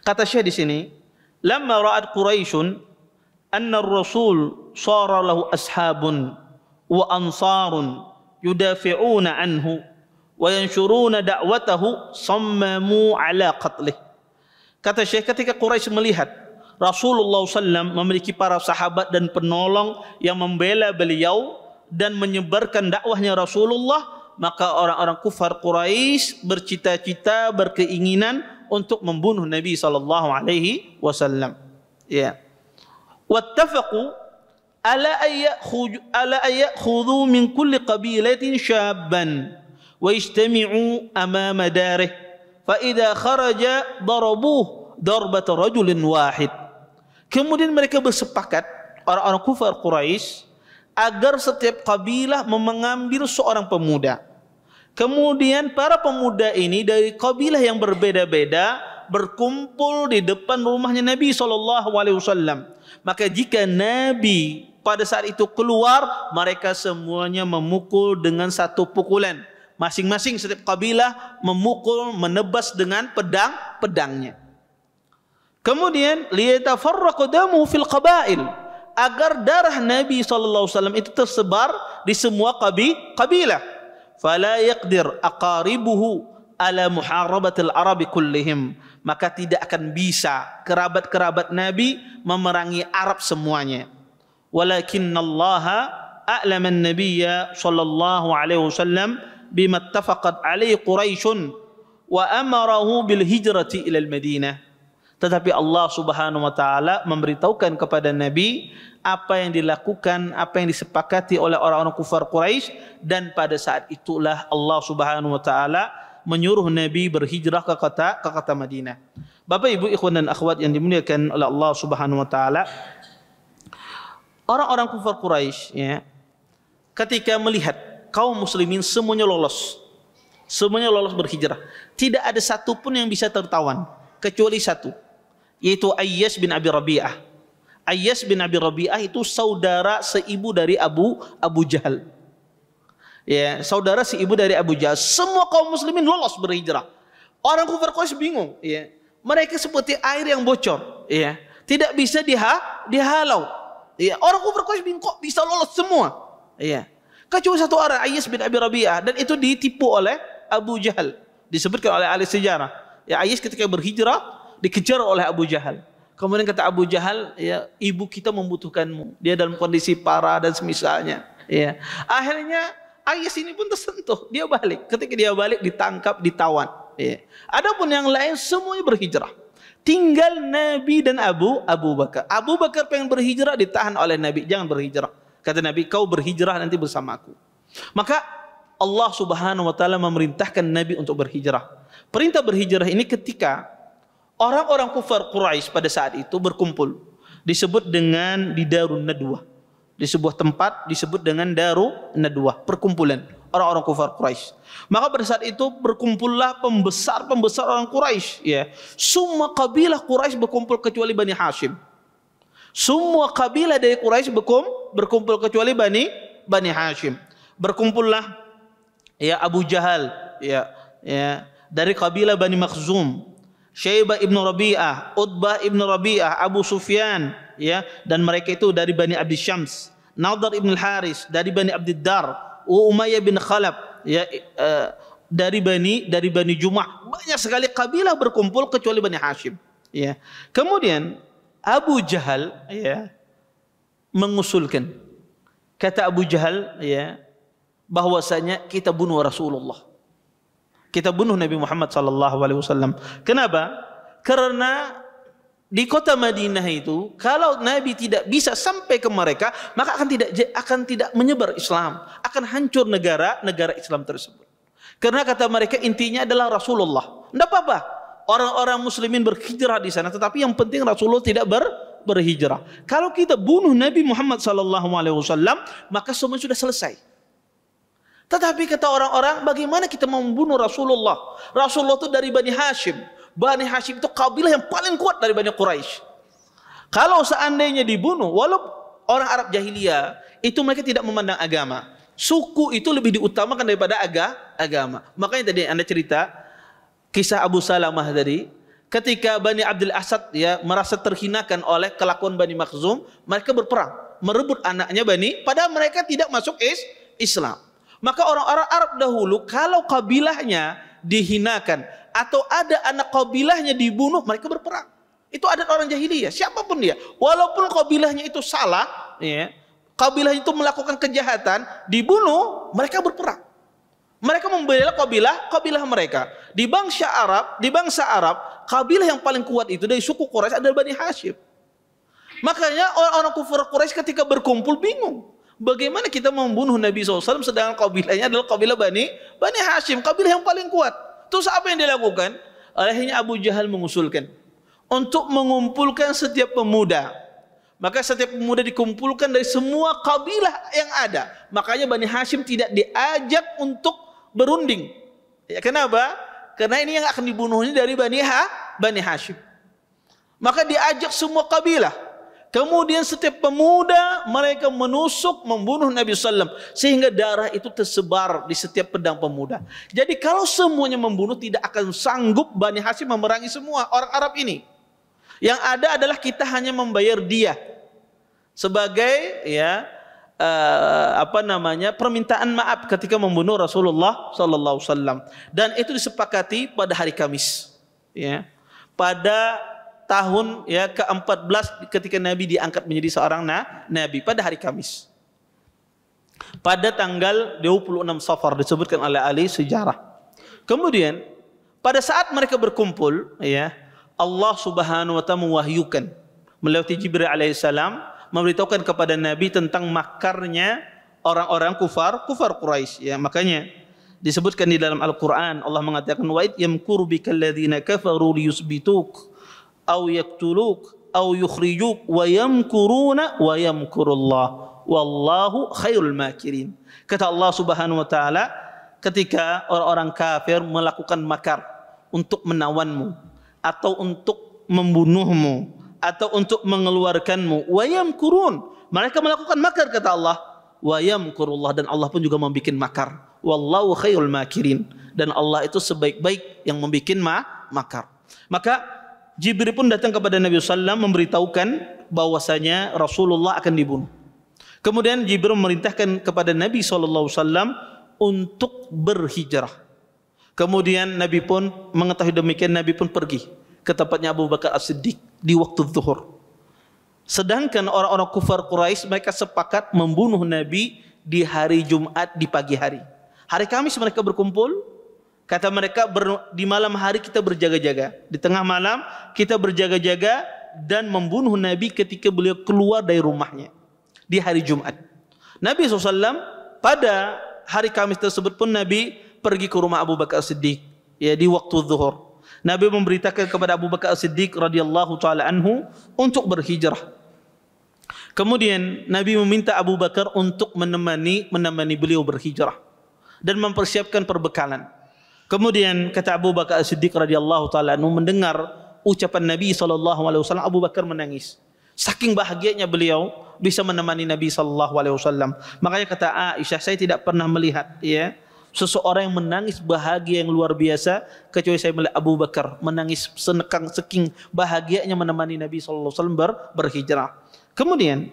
Kata Syekh di sini, lamma ra'at Quraisyun anna ar-rasul sara lahu ashabun wa ansarun yudafi'una anhu wa yanshuruna da'watahu sammamu ala qatlih. Kata Syekh, ketika Quraisy melihat Rasulullah SAW memiliki para sahabat dan penolong yang membela beliau dan menyebarkan dakwahnya Rasulullah, maka orang-orang kufar Quraisy bercita-cita, berkeinginan untuk membunuh Nabi SAW. Ya. Wattafaqu ala ayyakhudhu min kulli qabilatin syabban wa yajtami'u amama darih fa idza kharaja darabuhu darbat rajulin wahid. Kemudian mereka bersepakat, orang-orang kufar Quraisy, agar setiap kabilah mengambil seorang pemuda. Kemudian para pemuda ini dari kabilah yang berbeda-beda berkumpul di depan rumahnya Nabi SAW. Maka jika Nabi pada saat itu keluar, mereka semuanya memukul dengan satu pukulan. Masing-masing setiap kabilah memukul, menebas dengan pedangnya. Kemudian liyatafarraqu damu fil qabail, agar darah Nabi SAW itu tersebar di semua kabilah. Fala yaqdir aqaribuhu ala muharabatil arabi kullihim, maka tidak akan bisa kerabat-kerabat Nabi memerangi Arab semuanya. Walakinnallaha a'lama an-nabiyya sallallahu alaihi wasallam bima ittafaqat alaihi Quraisyun wa amarahu bil hijrati ila al-Madinah. Tetapi Allah Subhanahu wa taala memberitahukan kepada Nabi apa yang dilakukan, apa yang disepakati oleh orang-orang kufar Quraisy, dan pada saat itulah Allah Subhanahu wa taala menyuruh Nabi berhijrah ke kota Madinah. Bapak Ibu ikhwan dan akhwat yang dimuliakan oleh Allah Subhanahu wa taala, orang-orang kufar Quraisy ya, ketika melihat kaum muslimin semuanya lolos berhijrah, tidak ada satupun yang bisa tertawan kecuali satu, yaitu Ayyas bin Abi Rabi'ah. Ayyas bin Abi Rabi'ah itu saudara seibu dari Abu Jahal. Ya, saudara seibu dari Abu Jahal. Semua kaum muslimin lolos berhijrah. Orang kufar Quraisy bingung, ya. Mereka seperti air yang bocor, ya. Tidak bisa dihalau. Ya, orang kufar Quraisy bingung kok bisa lolos semua. Ya. Kecuali satu orang, Ayyas bin Abi Rabi'ah, dan itu ditipu oleh Abu Jahal. Disebutkan oleh ahli sejarah. Ya, Ayyas ketika berhijrah dikejar oleh Abu Jahal. Kemudian kata Abu Jahal, ya, ibu kita membutuhkanmu. Dia dalam kondisi parah dan semisalnya. Ya. Akhirnya Ayyas ini pun tersentuh. Dia balik. Ketika dia balik ditangkap, ditawan. Ya. Adapun yang lain semuanya berhijrah. Tinggal Nabi dan Abu Bakar. Abu Bakar pengen berhijrah, ditahan oleh Nabi. Jangan berhijrah. Kata Nabi, kau berhijrah nanti bersamaku. Maka Allah Subhanahu wa taala memerintahkan Nabi untuk berhijrah. Perintah berhijrah ini ketika orang-orang kufar Quraisy pada saat itu berkumpul, disebut dengan di Darun Nadwah. Di sebuah tempat disebut dengan Darun Nadwah, perkumpulan orang-orang kufar Quraisy. Maka pada saat itu berkumpullah pembesar-pembesar orang Quraisy, ya. Semua kabilah Quraisy berkumpul kecuali Bani Hashim. Semua kabilah dari Quraisy berkumpul kecuali Bani Hashim. Berkumpullah ya Abu Jahal, ya dari kabilah Bani Makhzum, Syaibah ibn Rabi'ah, Utbah ibn Rabi'ah, Abu Sufyan, ya, dan mereka itu dari Bani Abdi Syams, Nadar ibn Al-Haris dari Bani Abdiddar, Umayyah bin Khalaf, ya, dari Bani Jumah. Banyak sekali kabilah berkumpul kecuali Bani Hashim, ya. Kemudian Abu Jahal, ya, mengusulkan, kata Abu Jahal, ya, bahwasanya kita bunuh Rasulullah, kita bunuh Nabi Muhammad SAW. Kenapa? Karena di kota Madinah itu, kalau Nabi tidak bisa sampai ke mereka, maka akan tidak menyebar Islam, akan hancur negara Islam tersebut. Karena kata mereka intinya adalah Rasulullah. Tidak apa-apa orang-orang muslimin berhijrah di sana, tetapi yang penting Rasulullah tidak berhijrah. Kalau kita bunuh Nabi Muhammad SAW, maka semua sudah selesai. Tetapi kata orang-orang, bagaimana kita membunuh Rasulullah? Rasulullah itu dari Bani Hashim. Bani Hashim itu kabilah yang paling kuat dari Bani Quraisy. Kalau seandainya dibunuh, walaupun orang Arab jahiliyah itu mereka tidak memandang agama. Suku itu lebih diutamakan daripada agama. Makanya tadi Anda cerita kisah Abu Salamah tadi, ketika Bani Abdul Asad, ya, merasa terhinakan oleh kelakuan Bani Makhzum, mereka berperang, merebut anaknya padahal mereka tidak masuk Islam. Maka orang-orang Arab dahulu kalau kabilahnya dihinakan atau ada anak kabilahnya dibunuh, mereka berperang. Itu adat orang jahiliyah, siapapun dia. Walaupun kabilahnya itu salah, ya, kabilah itu melakukan kejahatan, dibunuh, mereka berperang. Mereka membela kabilah mereka. Di bangsa Arab, kabilah yang paling kuat itu dari suku Quraisy adalah Bani Hashim. Makanya orang-orang kufar Quraisy ketika berkumpul bingung. Bagaimana kita membunuh Nabi SAW sedangkan kabilahnya adalah kabilah Bani Hashim, kabilah yang paling kuat. Terus apa yang dilakukan? Akhirnya Abu Jahal mengusulkan untuk mengumpulkan setiap pemuda, Maka setiap pemuda dikumpulkan dari semua kabilah yang ada. Makanya Bani Hashim tidak diajak untuk berunding. Ya, kenapa? Karena ini yang akan dibunuh ini dari Bani Hashim. Maka diajak semua kabilah. Kemudian setiap pemuda mereka menusuk membunuh Nabi SAW sehingga darah itu tersebar di setiap pedang pemuda. Jadi kalau semuanya membunuh tidak akan sanggup Bani Hashim memerangi semua orang Arab ini. Yang ada adalah kita hanya membayar dia sebagai permintaan maaf ketika membunuh Rasulullah SAW. Dan itu disepakati pada hari Kamis. Ya, pada tahun ke-14 ketika Nabi diangkat menjadi seorang Nabi pada hari Kamis. Pada tanggal 26 Safar disebutkan oleh ahli sejarah. Kemudian pada saat mereka berkumpul, Allah Subhanahu wa taala mewahyukan melalui Jibril alaihissalam memberitahukan kepada Nabi tentang makarnya orang-orang kufar Quraisy. Ya, makanya disebutkan di dalam Al-Qur'an Allah mengatakan wa id yamkuru bikal ladzina kafaru liyusbituk aw yaktuluk aw yukhrijuk wa yamkuruna wa yamkurullah wallahu khairul makirin. Kata Allah Subhanahu wa taala ketika orang-orang kafir melakukan makar untuk menawanmu atau untuk membunuhmu atau untuk mengeluarkanmu, wa yamkurun, mereka melakukan makar kata Allah, wa yamkurullah, dan Allah pun juga membuat makar, wallahu khairul makirin, dan Allah itu sebaik-baik yang membuat makar. Maka Jibril pun datang kepada Nabi SAW memberitahukan bahwasanya Rasulullah akan dibunuh. Kemudian Jibril memerintahkan kepada Nabi SAW untuk berhijrah. Kemudian Nabi pun mengetahui demikian, Nabi pun pergi ke tempatnya Abu Bakar As-Siddiq di waktu zuhur. Sedangkan orang-orang kufar Quraisy mereka sepakat membunuh Nabi di hari Jumat di pagi hari. Hari Kamis mereka berkumpul. Kata mereka, di malam hari kita berjaga-jaga, di tengah malam kita berjaga-jaga dan membunuh Nabi ketika beliau keluar dari rumahnya di hari Jumat. Nabi SAW pada hari Kamis tersebut pun Nabi pergi ke rumah Abu Bakar As-Siddiq di waktu zuhur. Nabi memberitakan kepada Abu Bakar As-Siddiq radhiyallahu taala anhu untuk berhijrah. Kemudian Nabi meminta Abu Bakar untuk menemani beliau berhijrah dan mempersiapkan perbekalan. Kemudian kata Abu Bakar As-Siddiq radhiyallahu taala anhu mendengar ucapan Nabi SAW, Abu Bakar menangis. Saking bahagianya beliau bisa menemani Nabi SAW. Makanya kata Aisyah, saya tidak pernah melihat seseorang yang menangis bahagia yang luar biasa kecuali saya melihat Abu Bakar menangis saking bahagianya menemani Nabi SAW berhijrah. Kemudian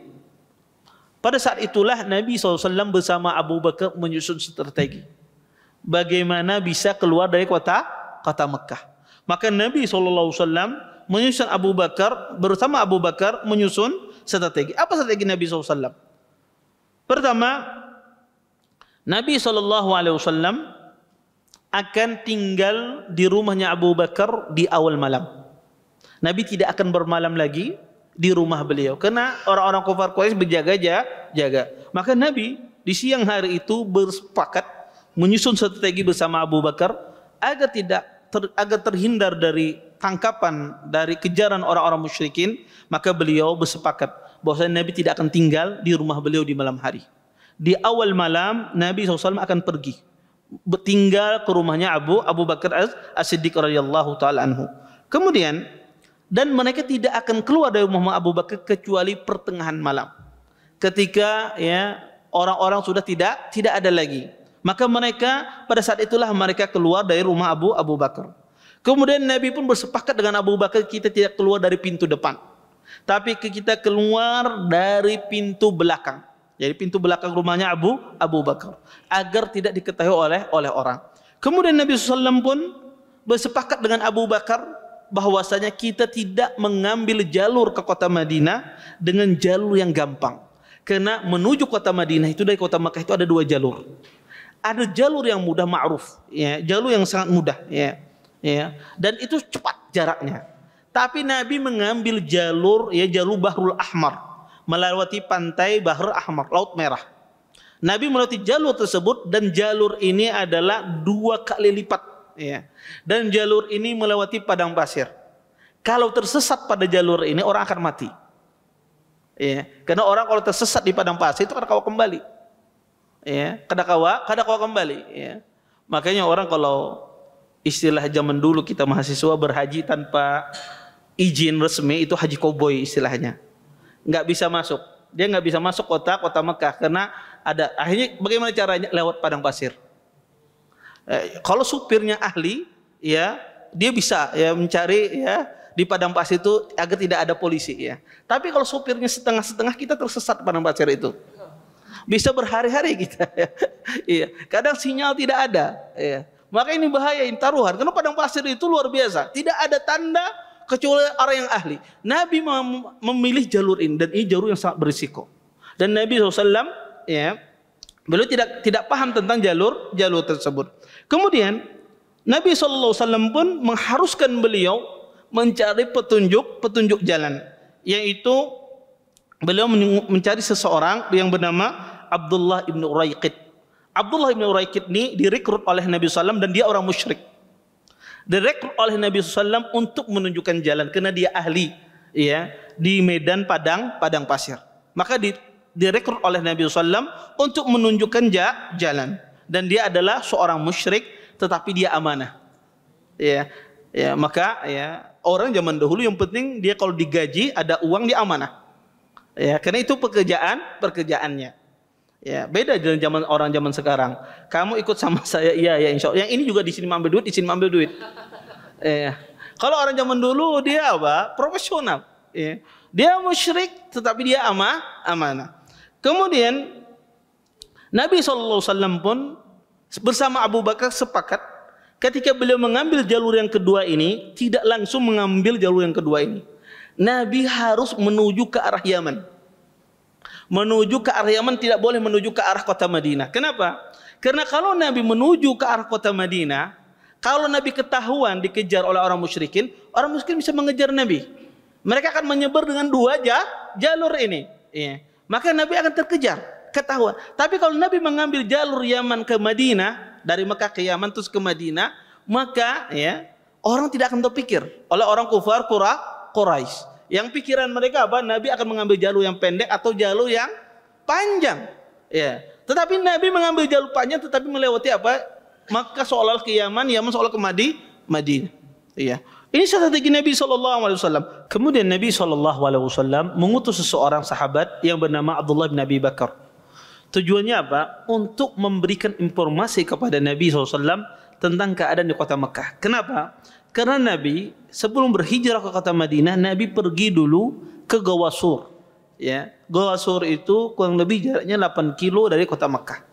pada saat itulah Nabi SAW bersama Abu Bakar menyusun strategi bagaimana bisa keluar dari kota Mekah. Maka Nabi SAW menyusun Abu Bakar, bersama Abu Bakar menyusun strategi. Apa strategi Nabi SAW? Pertama, Nabi SAW akan tinggal di rumahnya Abu Bakar di awal malam. Nabi tidak akan bermalam lagi di rumah beliau karena orang-orang kafir Quraisy berjaga-jaga. Maka Nabi di siang hari itu bersepakat menyusun strategi bersama Abu Bakar agar terhindar dari tangkapan, dari kejaran orang-orang musyrikin. Maka beliau bersepakat bahwa Nabi tidak akan tinggal di rumah beliau di malam hari. Di awal malam Nabi SAW akan pergi tinggal ke rumahnya Abu Bakar As-Siddiq radhiyallahu taala anhu. Kemudian dan mereka tidak akan keluar dari rumah Abu Bakar kecuali pertengahan malam. Ketika orang-orang sudah tidak ada lagi. Maka mereka pada saat itulah mereka keluar dari rumah Abu Bakar. Kemudian Nabi pun bersepakat dengan Abu Bakar, kita tidak keluar dari pintu depan, tapi kita keluar dari pintu belakang. Jadi pintu belakang rumahnya Abu Bakar agar tidak diketahui oleh orang. Kemudian Nabi SAW pun bersepakat dengan Abu Bakar bahwasanya kita tidak mengambil jalur ke kota Madinah dengan jalur yang gampang. Karena menuju kota Madinah itu dari kota Makkah itu ada dua jalur. Ada jalur yang mudah ma'ruf, jalur yang sangat mudah, dan itu cepat jaraknya. Tapi Nabi mengambil jalur Bahrul Ahmar, melewati pantai Bahr Ahmar, Laut Merah. Nabi melewati jalur tersebut dan jalur ini adalah 2 kali lipat, dan jalur ini melewati padang pasir. Kalau tersesat pada jalur ini orang akan mati. Ya, karena orang kalau tersesat di padang pasir itu kada kawa kembali. Ya, kada kawa kembali. Ya. Makanya orang kalau istilah zaman dulu kita mahasiswa berhaji tanpa izin resmi itu haji koboi istilahnya. Nggak bisa masuk. Dia nggak bisa masuk kota Mekah karena ada akhirnya bagaimana caranya lewat padang pasir. Kalau supirnya ahli, ya dia bisa ya mencari ya di padang pasir itu agar tidak ada polisi ya. Tapi kalau supirnya setengah-setengah kita tersesat padang pasir itu. Bisa berhari-hari kita ya. Iya, kadang sinyal tidak ada ya. Maka ini bahaya, ini taruhan karena padang pasir itu luar biasa. Tidak ada tanda kecuali orang yang ahli. Nabi memilih jalur ini dan ini jalur yang sangat berisiko. Dan Nabi SAW ya, beliau tidak paham tentang jalur tersebut. Kemudian Nabi SAW pun mengharuskan beliau mencari petunjuk jalan, yaitu beliau mencari seseorang yang bernama Abdullah ibn Uraiqid. Abdullah ibn Uraiqid ini direkrut oleh Nabi SAW dan dia orang musyrik. Direkrut oleh Nabi SAW untuk menunjukkan jalan karena dia ahli ya di medan padang pasir. Maka direkrut oleh Nabi SAW untuk menunjukkan jalan, dan dia adalah seorang musyrik tetapi dia amanah. Ya, maka ya orang zaman dahulu yang penting dia kalau digaji ada uang dia amanah. Ya, karena itu pekerjaannya. Ya, beda dengan orang zaman sekarang. Kamu ikut sama saya, iya ya insya Allah. Yang ini juga di sini ambil duit, di sini ambil duit. Ya. Kalau orang zaman dulu dia apa? Profesional. Ya. Dia musyrik tetapi dia amanah. Kemudian Nabi SAW pun bersama Abu Bakar sepakat ketika beliau mengambil jalur yang kedua ini tidak langsung mengambil jalur yang kedua ini. Nabi harus menuju ke arah Yaman. Menuju ke arah Yaman, tidak boleh menuju ke arah kota Madinah. Kenapa? Karena kalau Nabi menuju ke arah kota Madinah, kalau Nabi ketahuan dikejar oleh orang musyrikin bisa mengejar Nabi. Mereka akan menyebar dengan dua jalur ini. Ya. Maka Nabi akan terkejar, ketahuan. Tapi kalau Nabi mengambil jalur Yaman ke Madinah, dari Mekah ke Yaman terus ke Madinah, maka ya orang tidak akan terpikir oleh orang kufar Quraisy. Yang pikiran mereka apa? Nabi akan mengambil jalur yang pendek atau jalur yang panjang. Ya. Tetapi Nabi mengambil jalur panjang tetapi melewati apa? Maka seolah ke Yaman seolah ke Madinah. Ya. Ini strategi Nabi SAW. Kemudian Nabi SAW mengutus seseorang sahabat yang bernama Abdullah bin Abi Bakar. Tujuannya apa? Untuk memberikan informasi kepada Nabi SAW tentang keadaan di kota Mekah. Kenapa? Karena Nabi sebelum berhijrah ke kota Madinah, Nabi pergi dulu ke Gawasur. Ya, Gawasur itu kurang lebih jaraknya 8 kilo dari kota Mekah.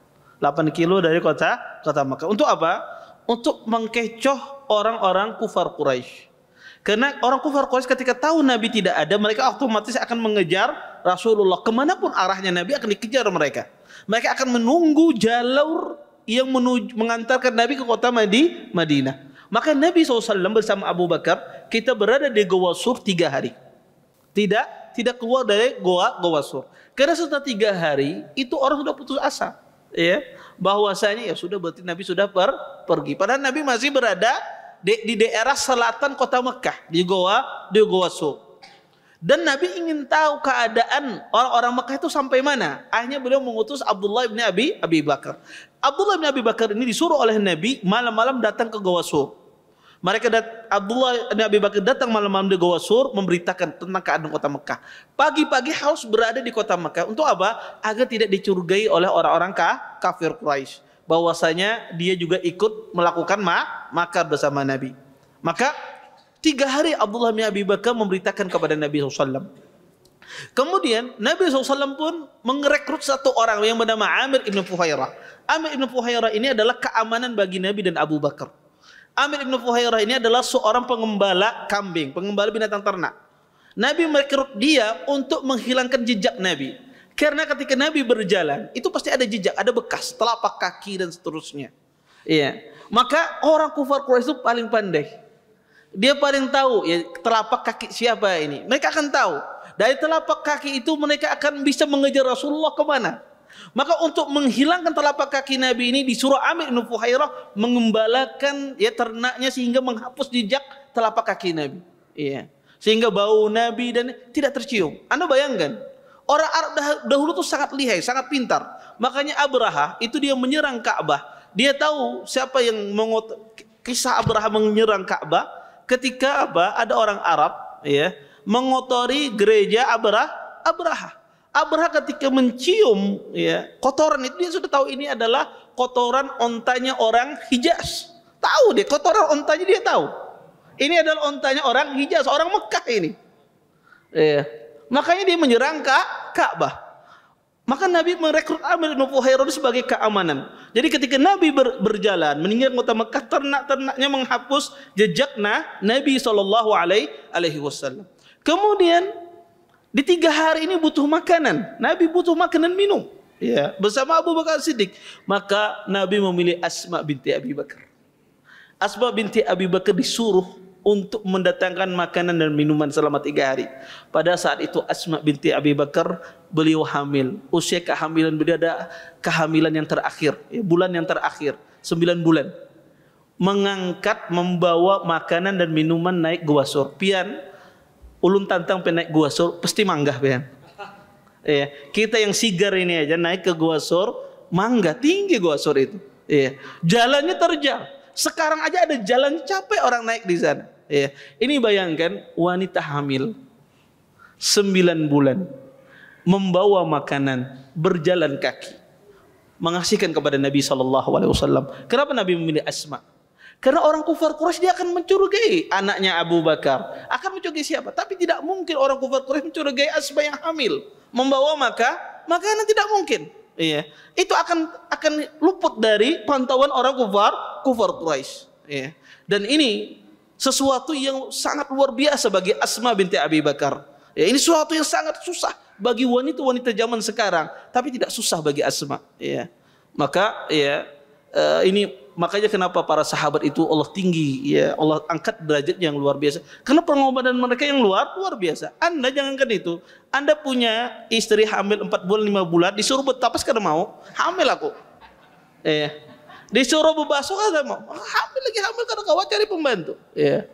8 kilo dari kota Mekah. Untuk apa? Untuk mengkecoh orang-orang kufar Quraisy. Karena orang kufar Quraisy ketika tahu Nabi tidak ada, mereka otomatis akan mengejar Rasulullah. Kemanapun arahnya Nabi akan dikejar mereka. Mereka akan menunggu jalur yang mengantarkan Nabi ke kota Madinah. Maka Nabi SAW bersama Abu Bakar, kita berada di Goa Sur 3 hari. Tidak keluar dari Goa Sur. Karena setelah 3 hari, itu orang sudah putus asa. Ya, bahwasanya ya sudah berarti Nabi sudah pergi. Padahal Nabi masih berada di daerah selatan kota Mekah, di Goa Sur. Dan Nabi ingin tahu keadaan orang-orang Mekah itu sampai mana. Akhirnya beliau mengutus Abdullah bin Abi Bakar. Abdullah bin Abi Bakar ini disuruh oleh Nabi malam-malam datang ke Goa Sur. Abdullah bin Abi Bakar datang malam-malam di Goa Sur memberitakan tentang keadaan kota Mekah. Pagi-pagi harus berada di kota Mekah. Untuk apa? Agar tidak dicurigai oleh orang-orang kafir Quraisy bahwasanya dia juga ikut melakukan makar bersama Nabi. Maka 3 hari Abdullah bin Abi Bakar memberitakan kepada Nabi SAW. Kemudian Nabi SAW pun merekrut satu orang yang bernama Amir ibn Fuhairah. Amir ibn Fuhairah ini adalah keamanan bagi Nabi dan Abu Bakar. Amir ibn Fuhairah ini adalah seorang pengembala kambing, pengembala binatang ternak. Nabi merekrut dia untuk menghilangkan jejak Nabi. Karena ketika Nabi berjalan, itu pasti ada jejak, ada bekas, telapak kaki dan seterusnya. Iya. Maka orang kufar Quraisy itu paling pandai. Dia paling tahu ya telapak kaki siapa ini. Mereka akan tahu. Dari telapak kaki itu mereka akan bisa mengejar Rasulullah kemana. Maka untuk menghilangkan telapak kaki Nabi ini disuruh Amir bin Fuhairah mengembalakan ya ternaknya sehingga menghapus jejak telapak kaki Nabi. Iya. Sehingga bau Nabi dan tidak tercium. Anda bayangkan Orang Arab dahulu tuh sangat lihai, sangat pintar. Makanya Abraha itu dia menyerang Ka'bah. Dia tahu siapa yang kisah Abraha menyerang Ka'bah ketika ada orang Arab ya mengotori gereja Abraha. Abraha ketika mencium ya kotoran itu, dia sudah tahu ini adalah kotoran ontanya orang Hijaz. Tahu dia kotoran ontanya, dia tahu. Ini adalah ontanya orang Hijaz, orang Mekah ini. Ya. Makanya dia menyerang Ka'bah. Maka Nabi merekrut Amir bin Fuhairah sebagai keamanan. Jadi ketika Nabi berjalan meninggalkan kota Mekah, ternak-ternaknya menghapus jejak Nabi SAW. Kemudian di 3 hari ini butuh makanan. Nabi butuh makanan minum. Ya, bersama Abu Bakar Siddiq. Maka Nabi memilih Asma binti Abi Bakar. Asma binti Abi Bakar disuruh untuk mendatangkan makanan dan minuman selama 3 hari. Pada saat itu Asma binti Abi Bakar beliau hamil. Usia kehamilan beliau ada kehamilan yang terakhir, bulan yang terakhir, 9 bulan. Mengangkat, membawa makanan dan minuman naik Gua Sur. Pian ulun tantang naik Gua Sur pasti manggah pian. Ya, kita yang sigar ini aja naik ke Gua Sur, manggah, tinggi Gua Sur itu. Ya, jalannya terjal. Sekarang aja ada jalan capek orang naik di sana. Ya, ini bayangkan wanita hamil 9 bulan membawa makanan, berjalan kaki, mengasihkan kepada Nabi SAW. Kenapa Nabi memilih Asma? Karena orang kufar Quraisy dia akan mencurigai anaknya Abu Bakar, akan mencurigai siapa? Tapi tidak mungkin orang kufar Quraisy mencurigai Asma yang hamil membawa makanan, tidak mungkin. Iya, itu akan luput dari pantauan orang kufar Quraisy. Iya. Dan ini sesuatu yang sangat luar biasa bagi Asma binti Abi Bakar. Ya, ini sesuatu yang sangat susah bagi wanita-wanita zaman sekarang, tapi tidak susah bagi Asma. Ya. Maka ya ini makanya kenapa para sahabat itu Allah tinggi, ya Allah angkat derajat yang luar biasa. Karena pengorbanan mereka yang luar biasa. Anda jangankan itu, Anda punya istri hamil 4 bulan 5 bulan, disuruh bertapas karena mau hamil aku. Disuruh berbasuh karena mau hamil karena kau cari pembantu. Ya.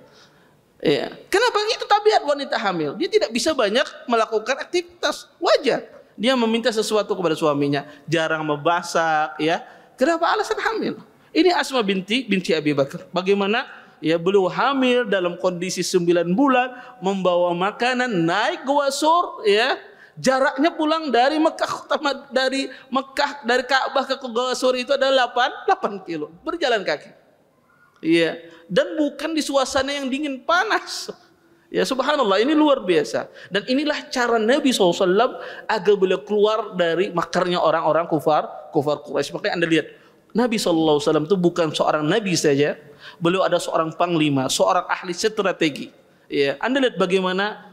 Ya. Kenapa? Itu tabiat wanita hamil. Dia tidak bisa banyak melakukan aktivitas, wajar. Dia meminta sesuatu kepada suaminya, jarang memasak, ya. Kenapa? Alasan hamil. Ini Asma binti Abi Bakar. Bagaimana ya beliau hamil dalam kondisi 9 bulan, membawa makanan naik Gua Sur, ya. Jaraknya pulang dari dari Ka'bah ke Gua Sur itu adalah 8 kilo, berjalan kaki. Iya, dan bukan di suasana yang dingin panas. Ya subhanallah, ini luar biasa. Dan inilah cara Nabi SAW agar beliau keluar dari makarnya orang-orang kufar Quraisy. Makanya Anda lihat, Nabi SAW itu bukan seorang nabi saja, beliau ada seorang panglima, seorang ahli strategi. Ya, Anda lihat bagaimana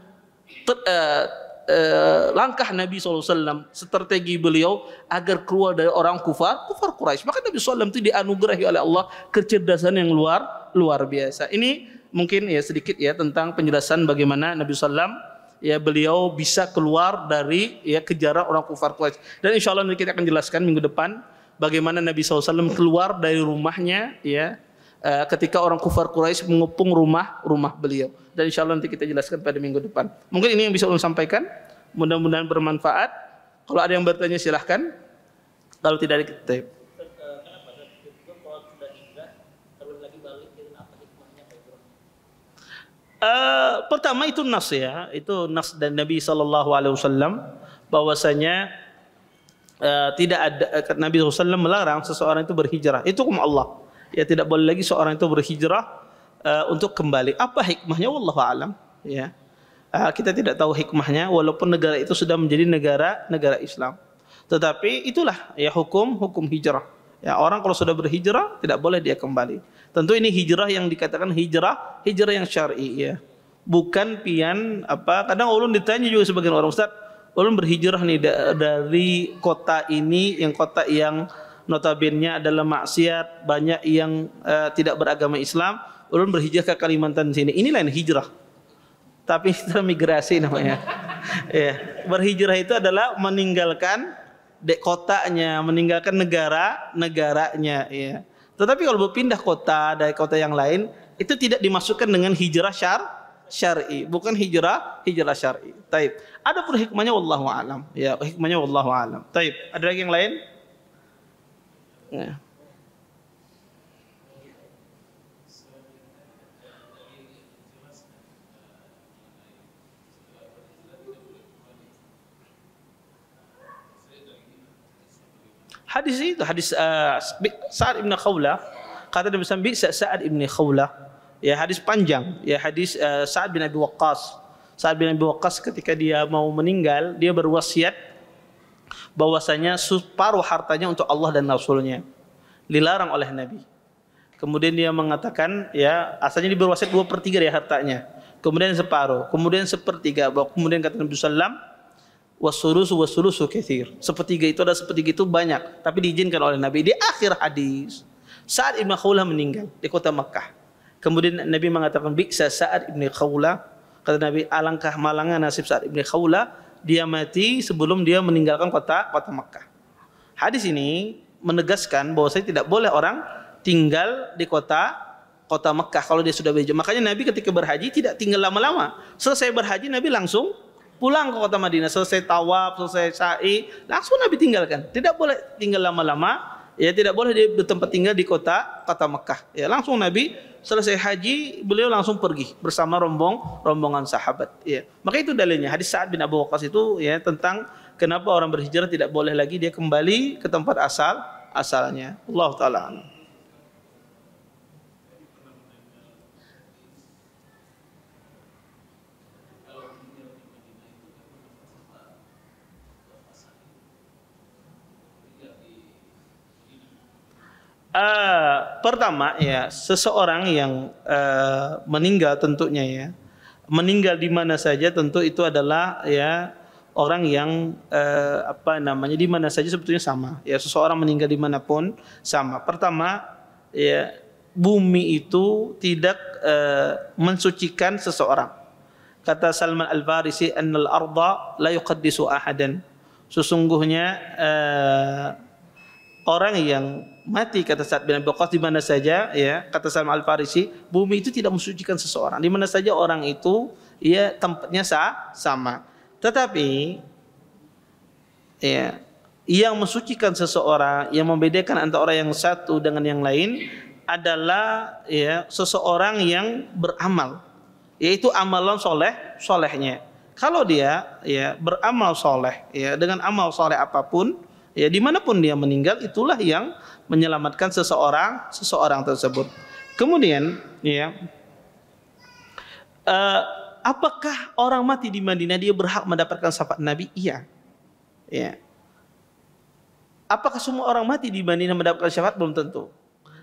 langkah Nabi SAW, strategi beliau agar keluar dari orang kufar Quraisy. Maka Nabi SAW itu dianugerahi oleh Allah kecerdasan yang luar biasa. Ini mungkin ya sedikit ya tentang penjelasan bagaimana Nabi SAW ya beliau bisa keluar dari ya kejaran orang kufar Quraisy. Dan insya Allah nanti kita akan jelaskan minggu depan bagaimana Nabi SAW keluar dari rumahnya ya ketika orang kufar Quraisy mengepung rumah beliau. Dan insya Allah nanti kita jelaskan pada minggu depan. Mungkin ini yang bisa ulun sampaikan. Mudah-mudahan bermanfaat. Kalau ada yang bertanya silahkan. Kalau tidak ada kita. Pertama itu nas ya. Itu nas dari Nabi SAW bahwasanya tidak ada, Nabi SAW melarang seseorang itu berhijrah. Itu hukum Allah. Ya tidak boleh lagi seorang itu berhijrah untuk kembali. Apa hikmahnya? Wallahu a'lam. Ya, kita tidak tahu hikmahnya. Walaupun negara itu sudah menjadi negara Islam, tetapi itulah ya hukum hijrah. Ya, orang kalau sudah berhijrah tidak boleh dia kembali. Tentu ini hijrah yang dikatakan hijrah yang syar'i ya. Bukan pian apa. Kadang ulun ditanya juga sebagian orang, Ustaz, ulun berhijrah nih dari kota ini, yang kota yang notabene adalah maksiat, banyak yang tidak beragama Islam. Ulun berhijrah ke Kalimantan sini. Ini lain hijrah. Tapi itu migrasi namanya. Ya, berhijrah itu adalah meninggalkan kotanya, meninggalkan negaranya ya. Tetapi kalau berpindah kota dari kota yang lain, itu tidak dimasukkan dengan hijrah syar'i, bukan hijrah syar'i. Taib. Ada pun hikmahnya wallahu alam. Ya, hikmahnya wallahu alam. Taib. Ada lagi yang lain? Ya. Hadis itu hadis Sa'ad ibn Khawlah, kata Nabi SAW, Sa'ad ibn Khawlah, ya hadis panjang, ya hadis Sa'ad bin Abi Waqqas. Sa'ad bin Abi Waqqas ketika dia mau meninggal, dia berwasiat bahwasanya separuh hartanya untuk Allah dan Rasulnya, dilarang oleh Nabi. Kemudian dia mengatakan, ya asalnya dia berwasiat 2/3 dari hartanya, kemudian separuh, kemudian 1/3, kemudian kata Nabi SAW, wasulusu katsir. Sepertiga itu ada sepertiga itu banyak, tapi diizinkan oleh Nabi. Di akhir hadis, Sa'ad ibn Khawlah meninggal di kota Makkah. Kemudian Nabi mengatakan, bi'sa Sa'ad ibn Khawlah. Kata Nabi, alangkah malangnya nasib Sa'ad ibn Khawlah, dia mati sebelum dia meninggalkan kota Makkah. Hadis ini menegaskan bahwa saya tidak boleh orang tinggal di kota Makkah kalau dia sudah berhijrah. Makanya Nabi ketika berhaji tidak tinggal lama-lama. Selesai berhaji Nabi langsung pulang ke kota Madinah, selesai tawaf, selesai sa'i, langsung Nabi tinggalkan. Tidak boleh tinggal lama-lama, ya tidak boleh dia bertempat tinggal di kota Makkah. Ya langsung Nabi selesai haji, beliau langsung pergi bersama rombongan sahabat. Ya, maka itu dalilnya. Hadis Sa'ad bin Abu Waqqas itu ya tentang kenapa orang berhijrah tidak boleh lagi dia kembali ke tempat asalnya. Allah taala. Pertama ya, seseorang yang meninggal tentunya ya, meninggal di mana saja tentu itu adalah ya orang yang di mana saja sebetulnya sama ya, seseorang meninggal dimanapun sama. Pertama ya, bumi itu tidak mensucikan seseorang. Kata Salman Al-Farisi, annal arda la yuqaddisu ahadan. Sesungguhnya orang yang mati, kata Sa'ad bin Abi Waqqas, di mana saja ya, kata Salman Al-Farisi, bumi itu tidak mensucikan seseorang. Di mana saja orang itu ya tempatnya sama. Tetapi ya, yang mensucikan seseorang, yang membedakan antara orang yang satu dengan yang lain adalah ya seseorang yang beramal, yaitu amalan solehnya. Kalau dia ya beramal soleh ya, dengan amal soleh apapun ya, dimanapun dia meninggal, itulah yang menyelamatkan seseorang tersebut. Kemudian ya, apakah orang mati di Madinah dia berhak mendapatkan syafaat Nabi? Iya. Ya. Apakah semua orang mati di Madinah mendapatkan syafaat? Belum tentu.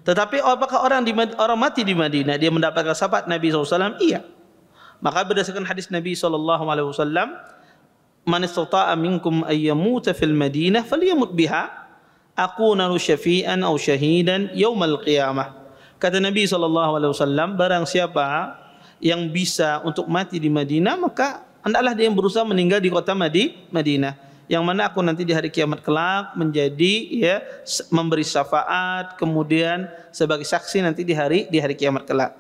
Tetapi apakah orang mati di Madinah dia mendapatkan syafaat Nabi SAW? Iya. Maka berdasarkan hadis Nabi SAW, man istata'a minkum ayyamuta fil Madinah falyamut biha akuna syafi'an aw syahidan yaumal qiyamah. Kata Nabi SAW, barang siapa yang bisa untuk mati di Madinah, maka hendaklah dia yang berusaha meninggal di kota Madinah, yang mana aku nanti di hari kiamat kelak menjadi ya memberi syafaat, kemudian sebagai saksi nanti di hari kiamat kelak.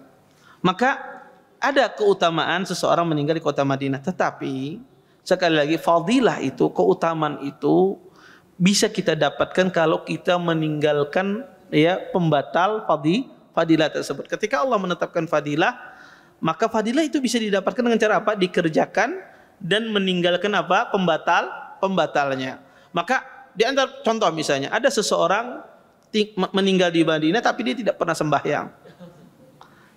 Maka ada keutamaan seseorang meninggal di kota Madinah. Tetapi sekali lagi, fadilah itu, keutamaan itu bisa kita dapatkan kalau kita meninggalkan ya pembatal fadilah tersebut. Ketika Allah menetapkan fadilah, maka fadilah itu bisa didapatkan dengan cara apa? Dikerjakan dan meninggalkan apa? Pembatalnya. Maka di antara contoh misalnya, ada seseorang meninggal di Madinah tapi dia tidak pernah sembahyang.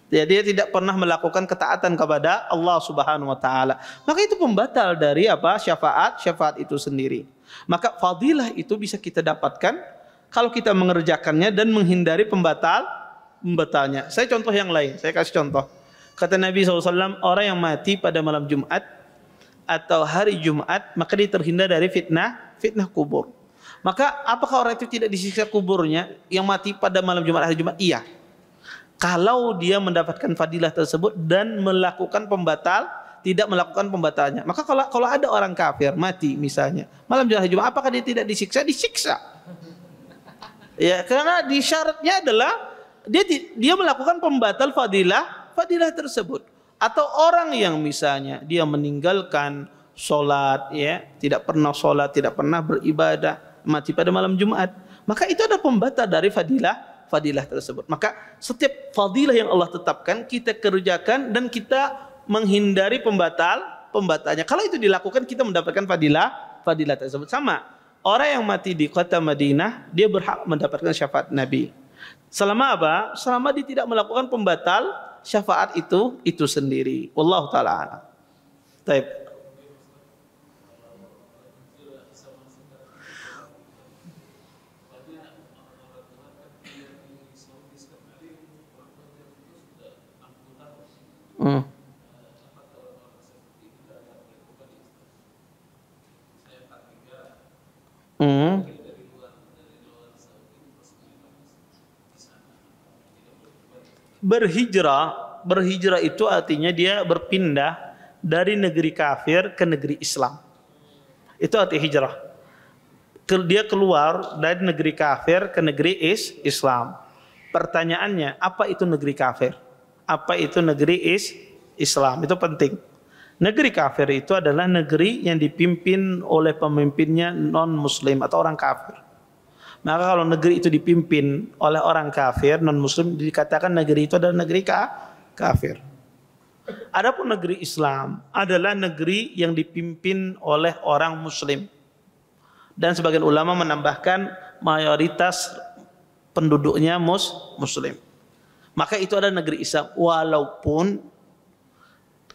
Ya, dia tidak pernah melakukan ketaatan kepada Allah Subhanahu wa taala. Maka itu pembatal dari apa? Syafaat itu sendiri. Maka fadilah itu bisa kita dapatkan kalau kita mengerjakannya dan menghindari pembatalnya. Saya contoh yang lain, saya kasih contoh. Kata Nabi SAW, orang yang mati pada malam Jumat atau hari Jumat, maka dia terhindar dari fitnah kubur. Maka apakah orang itu tidak disiksa kuburnya yang mati pada malam Jumat, hari Jumat? Iya. Kalau dia mendapatkan fadilah tersebut dan tidak melakukan pembatalnya. Maka kalau ada orang kafir mati misalnya malam hari Jumat, apakah dia tidak disiksa? Disiksa. Ya, karena syaratnya adalah dia melakukan pembatal fadilah tersebut. Atau orang yang misalnya dia meninggalkan sholat, ya, tidak pernah sholat, tidak pernah beribadah, mati pada malam Jumat, maka itu ada pembatal dari fadilah tersebut. Maka setiap fadilah yang Allah tetapkan kita kerjakan dan kita menghindari pembatalnya. Kalau itu dilakukan kita mendapatkan fadilah tersebut. Sama orang yang mati di kota Madinah, dia berhak mendapatkan syafaat Nabi. Selama apa? Selama dia tidak melakukan pembatal syafaat itu sendiri. Wallahu taala a'lam. Baik. Berhijrah itu artinya dia berpindah dari negeri kafir ke negeri Islam. Itu arti hijrah. Dia keluar dari negeri kafir ke negeri Islam. Pertanyaannya, apa itu negeri kafir? Apa itu negeri Islam? Itu penting. Negeri kafir itu adalah negeri yang dipimpin oleh pemimpinnya non-muslim atau orang kafir. Maka kalau negeri itu dipimpin oleh orang kafir, non-muslim, dikatakan negeri itu adalah negeri kafir. Adapun negeri Islam adalah negeri yang dipimpin oleh orang muslim. Dan sebagian ulama menambahkan mayoritas penduduknya muslim. Maka itu adalah negeri Islam, walaupun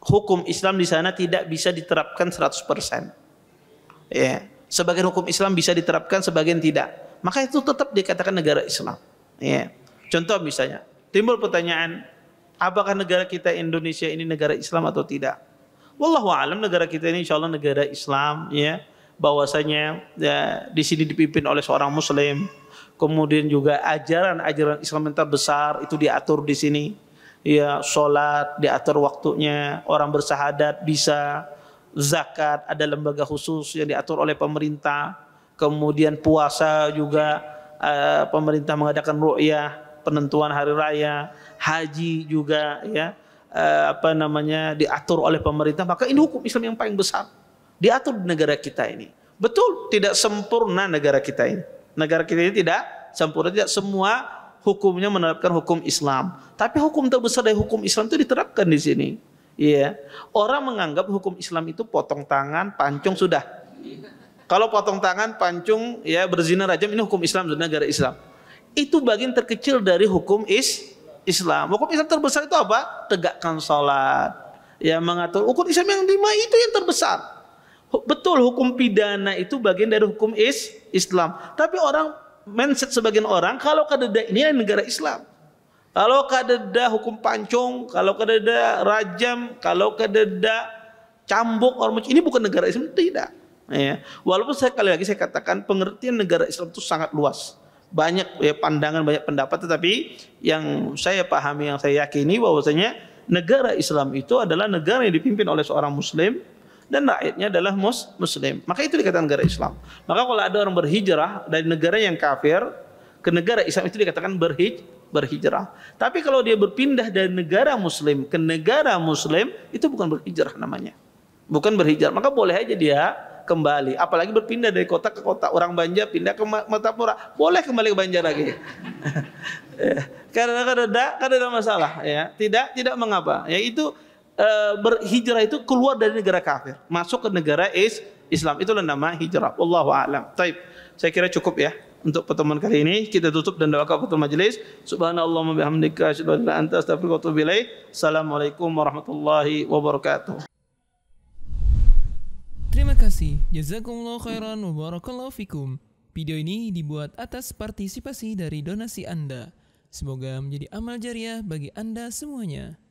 hukum Islam di sana tidak bisa diterapkan 100%. Ya, sebagian hukum Islam bisa diterapkan, sebagian tidak. Maka itu tetap dikatakan negara Islam. Ya. Contoh misalnya, timbul pertanyaan, apakah negara kita Indonesia ini negara Islam atau tidak? Wallahu a'lam, negara kita ini insyaallah negara Islam, ya. Bahwasanya ya, di sini dipimpin oleh seorang muslim. Kemudian juga ajaran-ajaran Islam yang terbesar itu diatur di sini. Ya, sholat diatur waktunya, orang bersahadat bisa, zakat ada lembaga khusus yang diatur oleh pemerintah. Kemudian puasa juga pemerintah mengadakan ru'yah, penentuan hari raya, haji juga ya diatur oleh pemerintah. Maka ini hukum Islam yang paling besar diatur di negara kita ini. Betul, tidak sempurna negara kita ini. Negara kita ini tidak sempurna, tidak semua hukumnya menerapkan hukum Islam. Tapi hukum terbesar dari hukum Islam itu diterapkan di sini. Iya. Orang menganggap hukum Islam itu potong tangan, pancung sudah. Kalau potong tangan, pancung, ya berzina, rajam, ini hukum Islam, negara Islam. Itu bagian terkecil dari hukum Islam. Hukum Islam terbesar itu apa? Tegakkan salat. Ya, mengatur hukum Islam yang 5 itu yang terbesar. Betul, hukum pidana itu bagian dari hukum Islam. Tapi orang mindset sebagian orang, kalau kadeda ini negara Islam. Kalau kadeda hukum pancung, kalau kadeda rajam, kalau kadeda cambuk, ini bukan negara Islam, tidak. Ya. Walaupun sekali lagi saya katakan pengertian negara Islam itu sangat luas, banyak ya, pandangan, banyak pendapat, tetapi yang saya pahami, yang saya yakini bahwasanya negara Islam itu adalah negara yang dipimpin oleh seorang muslim dan rakyatnya adalah muslim. Maka itu dikatakan negara Islam. Maka kalau ada orang berhijrah dari negara yang kafir ke negara Islam itu dikatakan berhijrah. Tapi kalau dia berpindah dari negara muslim ke negara muslim, itu bukan berhijrah namanya. Bukan berhijrah. Maka boleh aja dia kembali, apalagi berpindah dari kota ke kota. Orang Banjar pindah ke Martapura, boleh kembali ke Banjar lagi. Karena ada masalah, ya. Tidak mengapa. Ya, itu berhijrah itu keluar dari negara kafir, masuk ke negara Islam. Itulah nama hijrah. Wallahu a'lam. Taib. Saya kira cukup ya untuk pertemuan kali ini. Kita tutup dan doa kafatul majelis. Subhanallah wa bihamdika asyhadu an la ilaha illa anta astaghfiruka wa atubu ilaik. Assalamualaikum warahmatullahi wabarakatuh. Terima kasih, jazakumullah khairan wa barakallahu fikum. Video ini dibuat atas partisipasi dari donasi Anda. Semoga menjadi amal jariah bagi Anda semuanya.